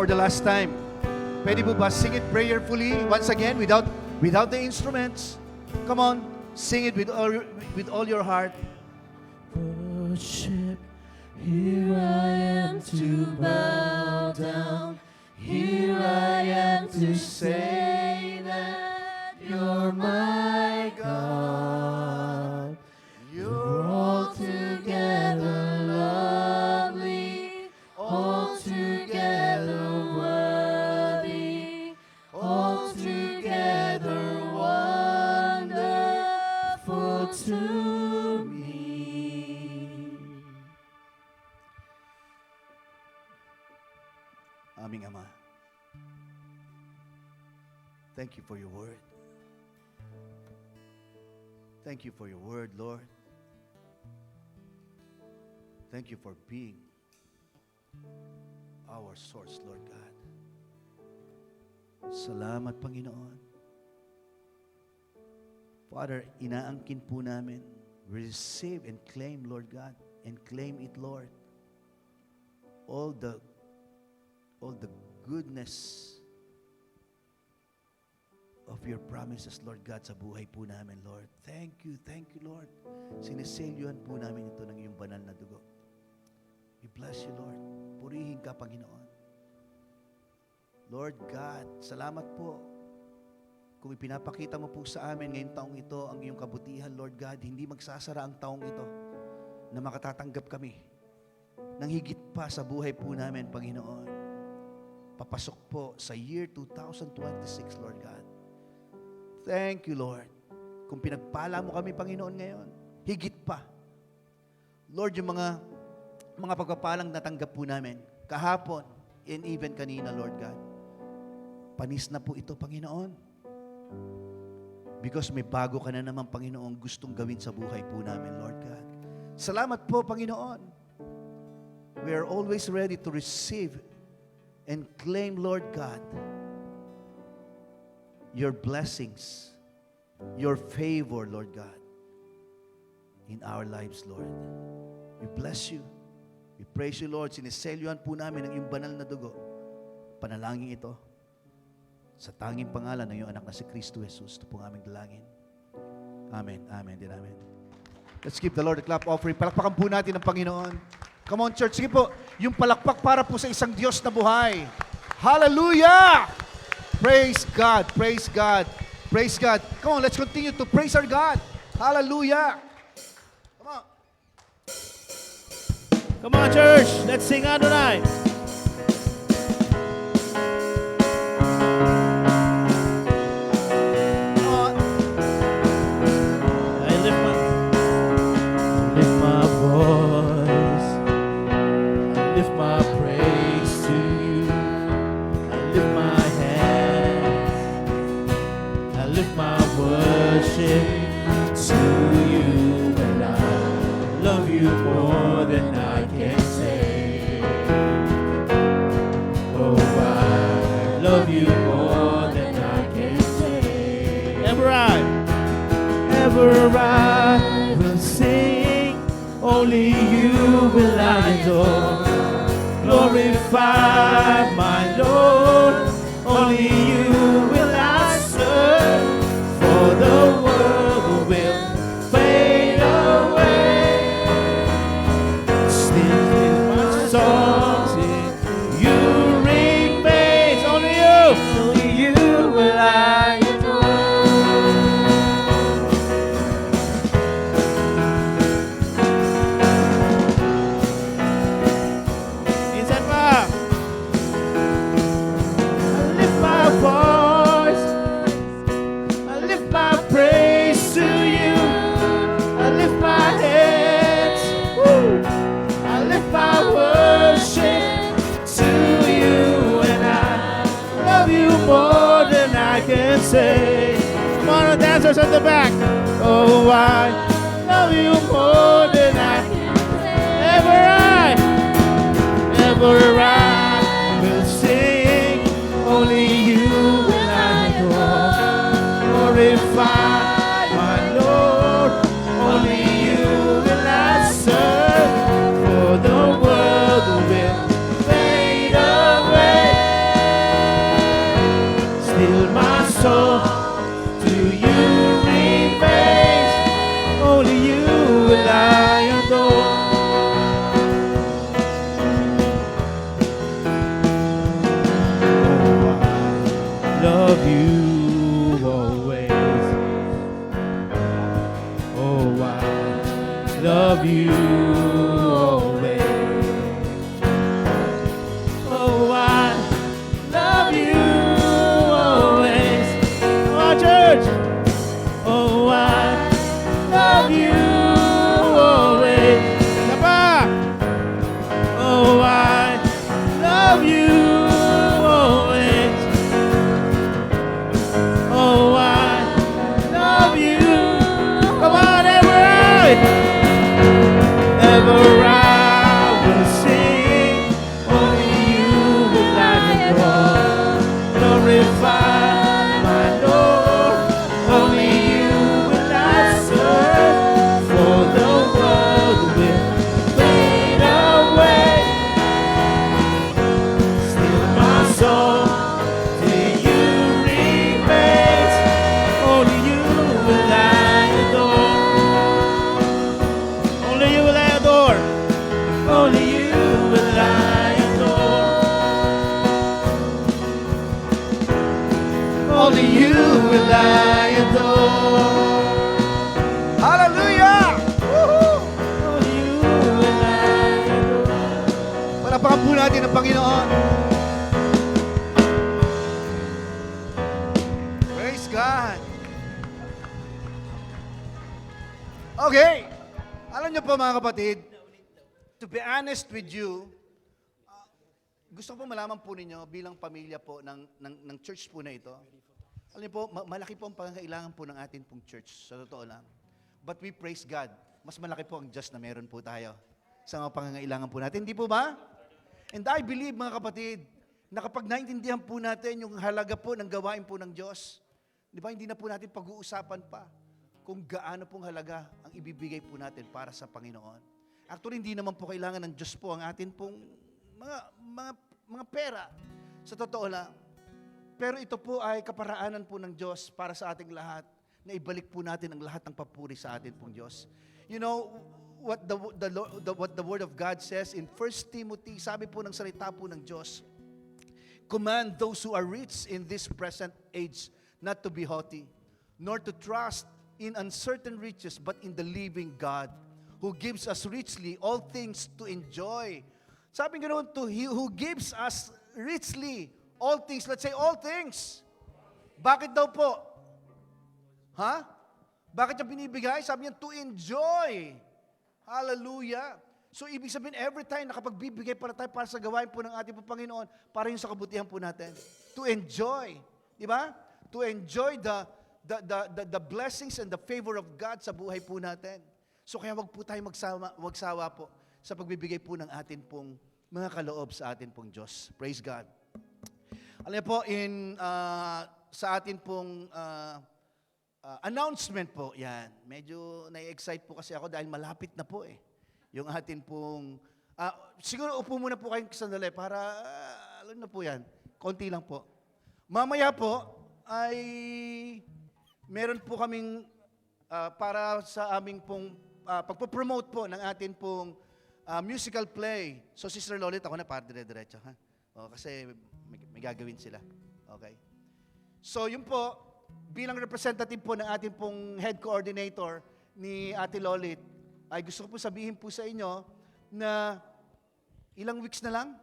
for the last time. Pwede po ba sing it prayerfully once again without the instruments? Come on, sing it with all your heart. Worship. Here I am to bow down. Here I am to say that you're my God. You're altogether lovely, altogether worthy, altogether wonderful to me. Aming Ama, thank you for your word. Thank you for your word, Lord. Thank you for being our source, Lord God. Salamat, Panginoon. Father, inaangkin po namin. Receive and claim, Lord God, and claim it, Lord. All the goodness of your promises, Lord God, sa buhay po namin, Lord. Thank you, Lord. Siniselyuhan po namin ito ng iyong banal na dugo. We bless you, Lord. Purihin ka, Panginoon. Lord God, salamat po. Kung ipinapakita mo po sa amin ngayong taong ito ang iyong kabutihan, Lord God, hindi magsasara ang taong ito na makatatanggap kami ng higit pa sa buhay po namin, Panginoon. Papasok po sa year 2026, Lord God. Thank you, Lord. Kung pinagpala mo kami, Panginoon, ngayon, higit pa. Lord, yung mga pagpapalang natanggap po namin, kahapon, and even kanina, Lord God, panis na po ito, Panginoon. Because may bago ka na naman, Panginoon, gustong gawin sa buhay po namin, Lord God. Salamat po, Panginoon. We are always ready to receive and claim, Lord God, your blessings, your favor, Lord God, in our lives, Lord. We bless you. We praise you, Lord. Siniselyuhan po namin ang iyong banal na dugo. Panalangin ito sa tanging pangalan ng iyong anak na si Kristo Jesus. Ito pong aming dalangin. Amen, amen, din amen. Let's give the Lord a clap offering. Palakpakan po natin ang Panginoon. Come on, church. Sige po, yung palakpak para po sa isang Diyos na buhay. Hallelujah! Praise God, praise God, praise God. Come on, let's continue to praise our God. Hallelujah! Come on. Come on, church. Let's sing Adonai. Come on. I lift my voice. I lift my praise to you. I lift my hands. I lift my worship to you. And I love you more than I can say. Oh, I love you more than I can say. Ever I will sing, only you will I adore. Glorify my Lord, only you will I serve. For the world will fade away. Still in my songs, you remain. Only you will I Insan pa. I lift my voice. I lift my praise to you. I lift my hands. Woo. I lift my worship to you. And I love you more than I can say. Come on, dancers at the back. Oh, I love you more than I can say. Ever I will sing, only you will I adore. Glorify my Lord, only you will I serve. For the world will fade away. Forever I will sing, only you will I adore. Glorify my Lord, only you will I serve, for the world will fade away. Still my soul to you remains, only you will I adore. Only you will I adore. Only you will I adore. Only you will I adore. Hallelujah! Woohoo! Only you will I adore. Palapakan po natin ang Panginoon. Praise God. Okay. Alam niyo po mga kapatid, to be honest with you, gusto ko po malaman po ninyo bilang pamilya po ng church po na ito. Alam niyo po, malaki po ang pangangailangan po ng atin pong church, sa totoo lang. But we praise God. Mas malaki po ang Diyos na meron po tayo sa mga pangangailangan po natin. Hindi po ba? And I believe mga kapatid, na kapag naintindihan po natin yung halaga po ng gawain po ng Diyos, di ba, hindi na po natin pag-uusapan pa kung gaano pong halaga ang ibibigay po natin para sa Panginoon. Actually, hindi naman po kailangan ng Diyos po ang atin pong mga pera. Sa totoo lang. Pero ito po ay kaparaanan po ng Diyos para sa ating lahat, na ibalik po natin ang lahat ng papuri sa atin pong Diyos. You know, what the Word of God says in 1 Timothy, sabi po ng salita po ng Diyos, command those who are rich in this present age not to be haughty, nor to trust in uncertain riches, but in the living God, who gives us richly all things to enjoy. Sabi ganoon, to He who gives us richly all things. Let's say all things. Bakit daw po? Ha? Bakit niya binibigay? Sabi niya, to enjoy. Hallelujah. So, ibig sabihin, every time na kapag bibigay para tayo para sa gawain po ng ating Panginoon, para yung sa kabutihan po natin. To enjoy. Di ba? To enjoy the blessings and the favor of God sa buhay po natin. So, kaya wag po tayo magsawa po sa pagbibigay po ng atin pong mga kaloob sa atin pong Diyos. Praise God. Alam niyo po, sa atin pong announcement po, yan. Medyo na-excite po kasi ako dahil malapit na po eh. Yung atin pong, siguro upo muna po kayong sandali para, alam na po yan, konti lang po. Mamaya po ay meron po kaming para sa aming pong pagpo-promote po ng atin pong musical play. So Sister Lolit, ako na para dire-diretso. Ha? O, kasi may gagawin sila. Okay. So yun po, bilang representative po ng ating pong head coordinator ni Ate Lolit, ay gusto ko po sabihin po sa inyo na ilang weeks na lang?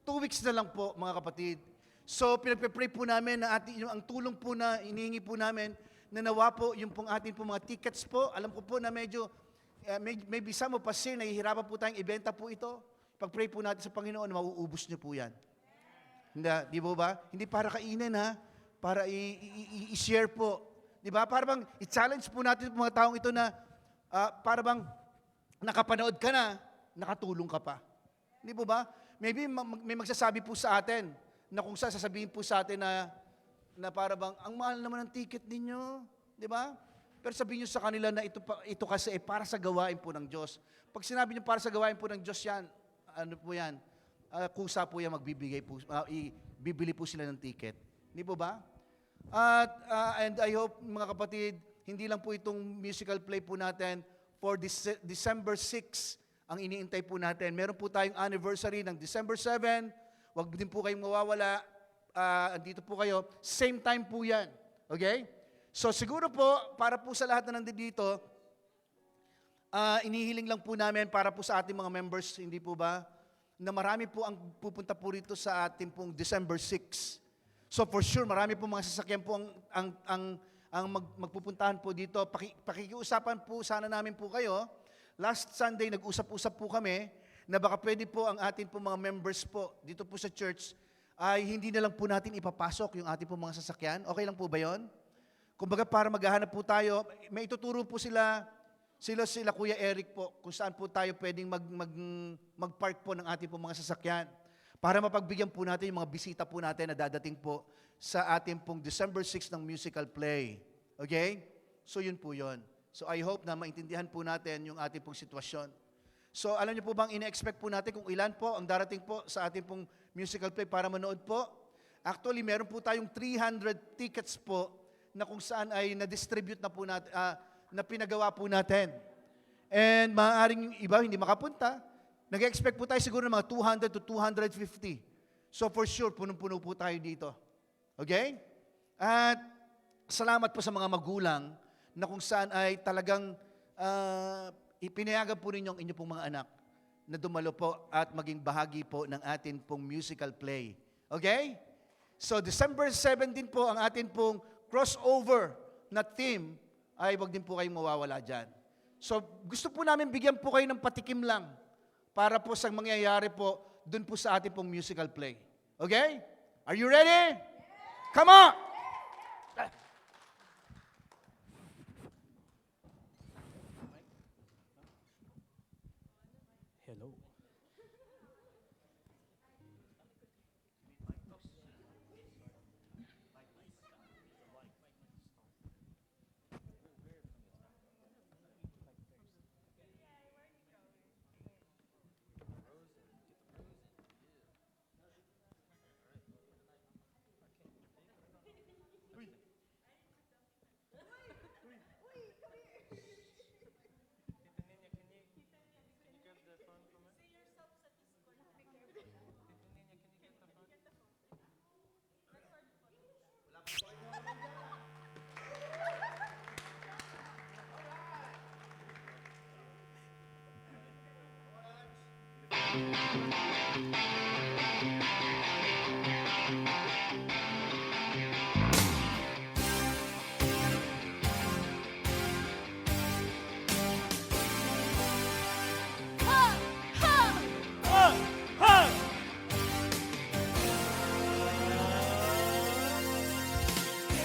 2 weeks na lang po mga kapatid. So pinagpe-pray po namin na ang tulong po na inihingi po namin na nawa po yung pong ating po mga tickets po. Alam ko po na medyo, maybe some of us here, nahihirapan po tayong ibenta po ito. Pag-pray po natin sa Panginoon, mauubos niyo po yan. Di ba? Hindi para kainin ha, para i-share po. Di ba? Para bang i-challenge po natin yung mga taong ito na para bang nakapanood ka na, nakatulong ka pa. Hindi po ba? Maybe may magsasabi po sa atin na kung sasabihin po sa atin na para bang ang mahal naman ng ticket ninyo, di ba? Pero sabihin niyo sa kanila na ito kasi para sa gawain po ng Diyos. Pag sinabi niyo para sa gawain po ng Diyos yan, ano po yan? Kusa po yan magbibigay po, bibili po sila ng ticket. Hindi po ba? And I hope mga kapatid, hindi lang po itong musical play po natin for December 6 ang iniintay po natin. Meron po tayong anniversary ng December 7. Huwag din po kayong mawawala. Andito po kayo. Same time po yan. Okay? So siguro po, para po sa lahat na nandito, inihiling lang po namin para po sa ating mga members, hindi po ba, na marami po ang pupunta po rito sa ating pong December 6. So for sure, marami po mga sasakyan po ang magpupuntahan po dito. Pakikiusapan po sana namin po kayo. Last Sunday, nag-usap-usap po kami na baka pwede po ang atin po mga members po dito po sa church ay hindi na lang po natin ipapasok yung ating po mga sasakyan. Okay lang po ba yon? Kumbaga para maghahanap po tayo, may ituturo po sila sila Kuya Eric po, kung saan po tayo pwedeng mag-park po ng ating po mga sasakyan para mapagbigyan po natin yung mga bisita po natin na dadating po sa ating pong December 6 ng musical play. Okay? So yun po yun. So I hope na maintindihan po natin yung ating pong sitwasyon. So alam niyo po bang ine-expect po natin kung ilan po ang darating po sa ating pong musical play para manood po? Actually, meron po tayong 300 tickets po na kung saan ay na-distribute na po natin, na pinagawa po natin. And maaaring yung iba hindi makapunta. Nag-expect po tayo siguro ng mga 200 to 250. So for sure, punong-puno po tayo dito. Okay? At salamat po sa mga magulang na kung saan ay talagang ipinayagan po ninyo ang inyo pong mga anak na dumalo po at maging bahagi po ng atin pong musical play. Okay? So December 17 po ang atin pong crossover na theme ay wag din po kayong mawawala dyan. So gusto po namin bigyan po kayo ng patikim lang para po sa mangyayari po dun po sa atin pong musical play. Okay? Are you ready? Come on! Hello.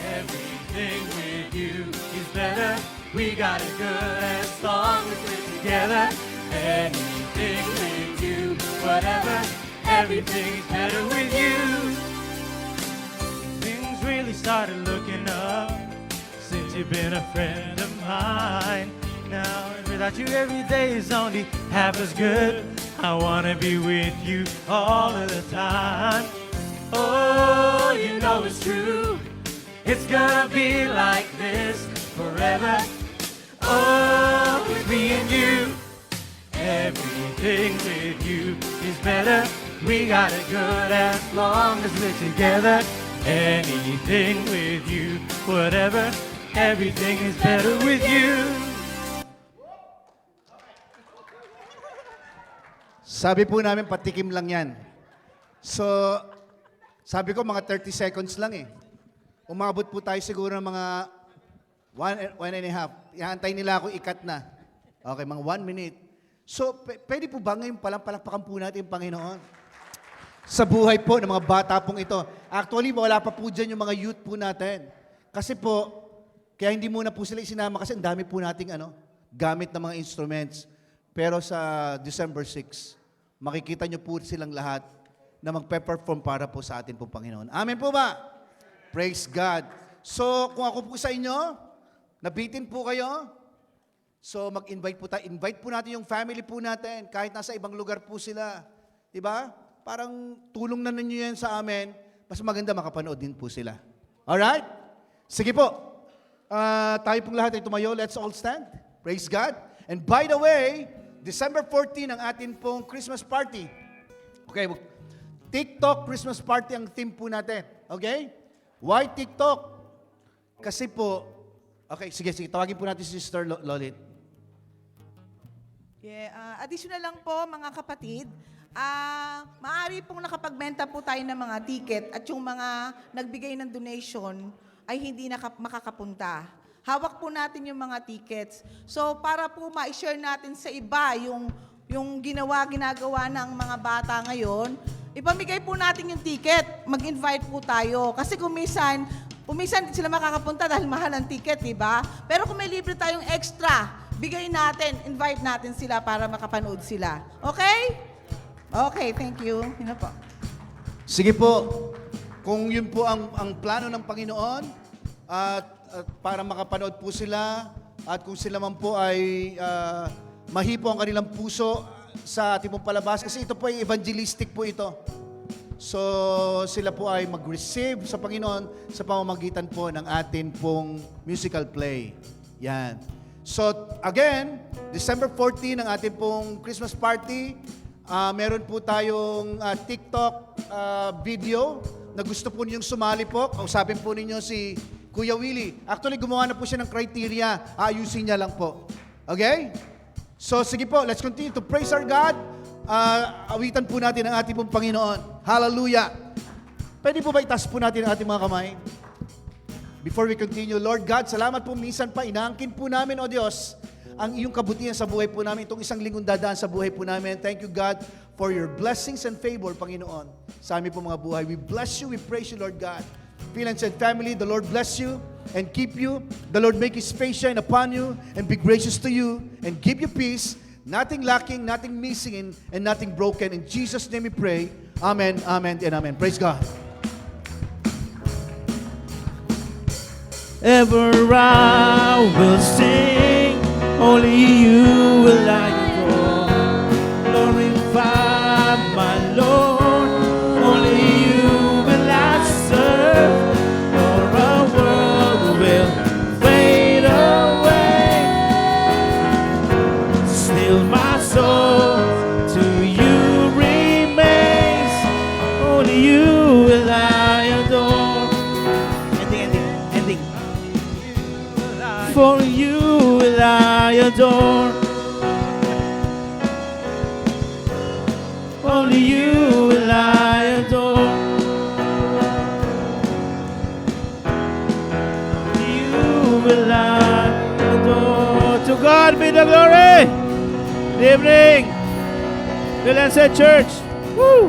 Everything with you is better. We got it good as long as we're together. Anything with you, whatever. Everything's better with you. Things really started looking up since you've been a friend of mine. Now, without you, every day is only half as good. I wanna be with you all of the time. Oh, you know it's true. It's gonna be like this forever. Oh, with me and you. Everything with you is better. We got it good as long as we're together. Anything with you, whatever. Everything is better with you. Sabi po namin, patikim lang yan. So, sabi ko mga 30 seconds lang eh. Umabot po tayo siguro ng mga 1.5. Iantay nila ako ikat na. Okay, mga 1 minute. So, pwede po ba ngayon palang palakpakan po natin yung Panginoon? Sa buhay po ng mga bata pong ito. Actually, wala pa po dyan yung mga youth po natin. Kasi po, kaya hindi muna po sila isinama kasi ang dami po nating gamit ng mga instruments. Pero sa December 6, makikita nyo po silang lahat na magpe-perform para po sa atin po Panginoon. Amen po ba? Praise God. So, kung ako po sa inyo, nabitin po kayo, so mag-invite po tayo. Invite po natin yung family po natin, kahit nasa ibang lugar po sila. Diba? Parang tulong na ninyo yan sa amin, mas maganda makapanood din po sila. Alright? Sige po. Tayo pong lahat ay tumayo. Let's all stand. Praise God. And by the way, December 14 ang atin pong Christmas party. Okay, TikTok Christmas party ang theme po natin. Okay? Why TikTok? Kasi po, okay, sige, tawagin po natin si Sister Lolit. Yeah, additional lang po mga kapatid, maaari pong nakapagbenta po tayo ng mga ticket at yung mga nagbigay ng donation ay hindi makakapunta. Hawak po natin yung mga tickets. So para po ma-share natin sa iba yung ginagawa ng mga bata ngayon, ipamigay po natin yung ticket, mag-invite po tayo. Kasi kung minsan hindi sila makakapunta dahil mahal ang ticket, di ba? Pero kung may libre tayong extra bigay natin, invite natin sila para makapanood sila. Okay? Okay, thank you. Yun na po. Sige po, kung yun po ang plano ng Panginoon, at para makapanood po sila, at kung sila man po ay mahipo ang kanilang puso sa ating pong palabas, kasi ito po ay evangelistic po ito. So, sila po ay mag-receive sa Panginoon sa pamamagitan po ng atin pong musical play. Yan. So, again, December 14, ang ating pong Christmas party. Meron po tayong TikTok video na gusto po ninyong sumali po. Kausapin po ninyo si Kuya Willie. Actually, gumawa na po siya ng criteria. Ayusin niya lang po. Okay? So, sige po, let's continue to praise our God. Awitan po natin ang ating pong Panginoon. Hallelujah! Pwede po ba itaas po natin ang ating mga kamay? Before we continue, Lord God, salamat po minsan pa, inaangkin po namin, O Diyos, ang iyong kabutihan sa buhay po namin, itong isang linggong dadaan sa buhay po namin. Thank you, God, for your blessings and favor, Panginoon, sa aming po mga buhay. We bless you, we praise you, Lord God. Philance and family, the Lord bless you and keep you. The Lord make His face shine upon you and be gracious to you and give you peace. Nothing lacking, nothing missing, and nothing broken. In Jesus' name we pray. Amen, amen, and amen. Praise God. Ever I will sing, only you will I adore. Glorify my Lord, only you will I serve. For our world will fade away, still my soul to you remains. Only you will I adore. Ending. For you will I adore. Only you will I adore. You will I adore. To God be the glory. Good evening, Valencia Church. Woo!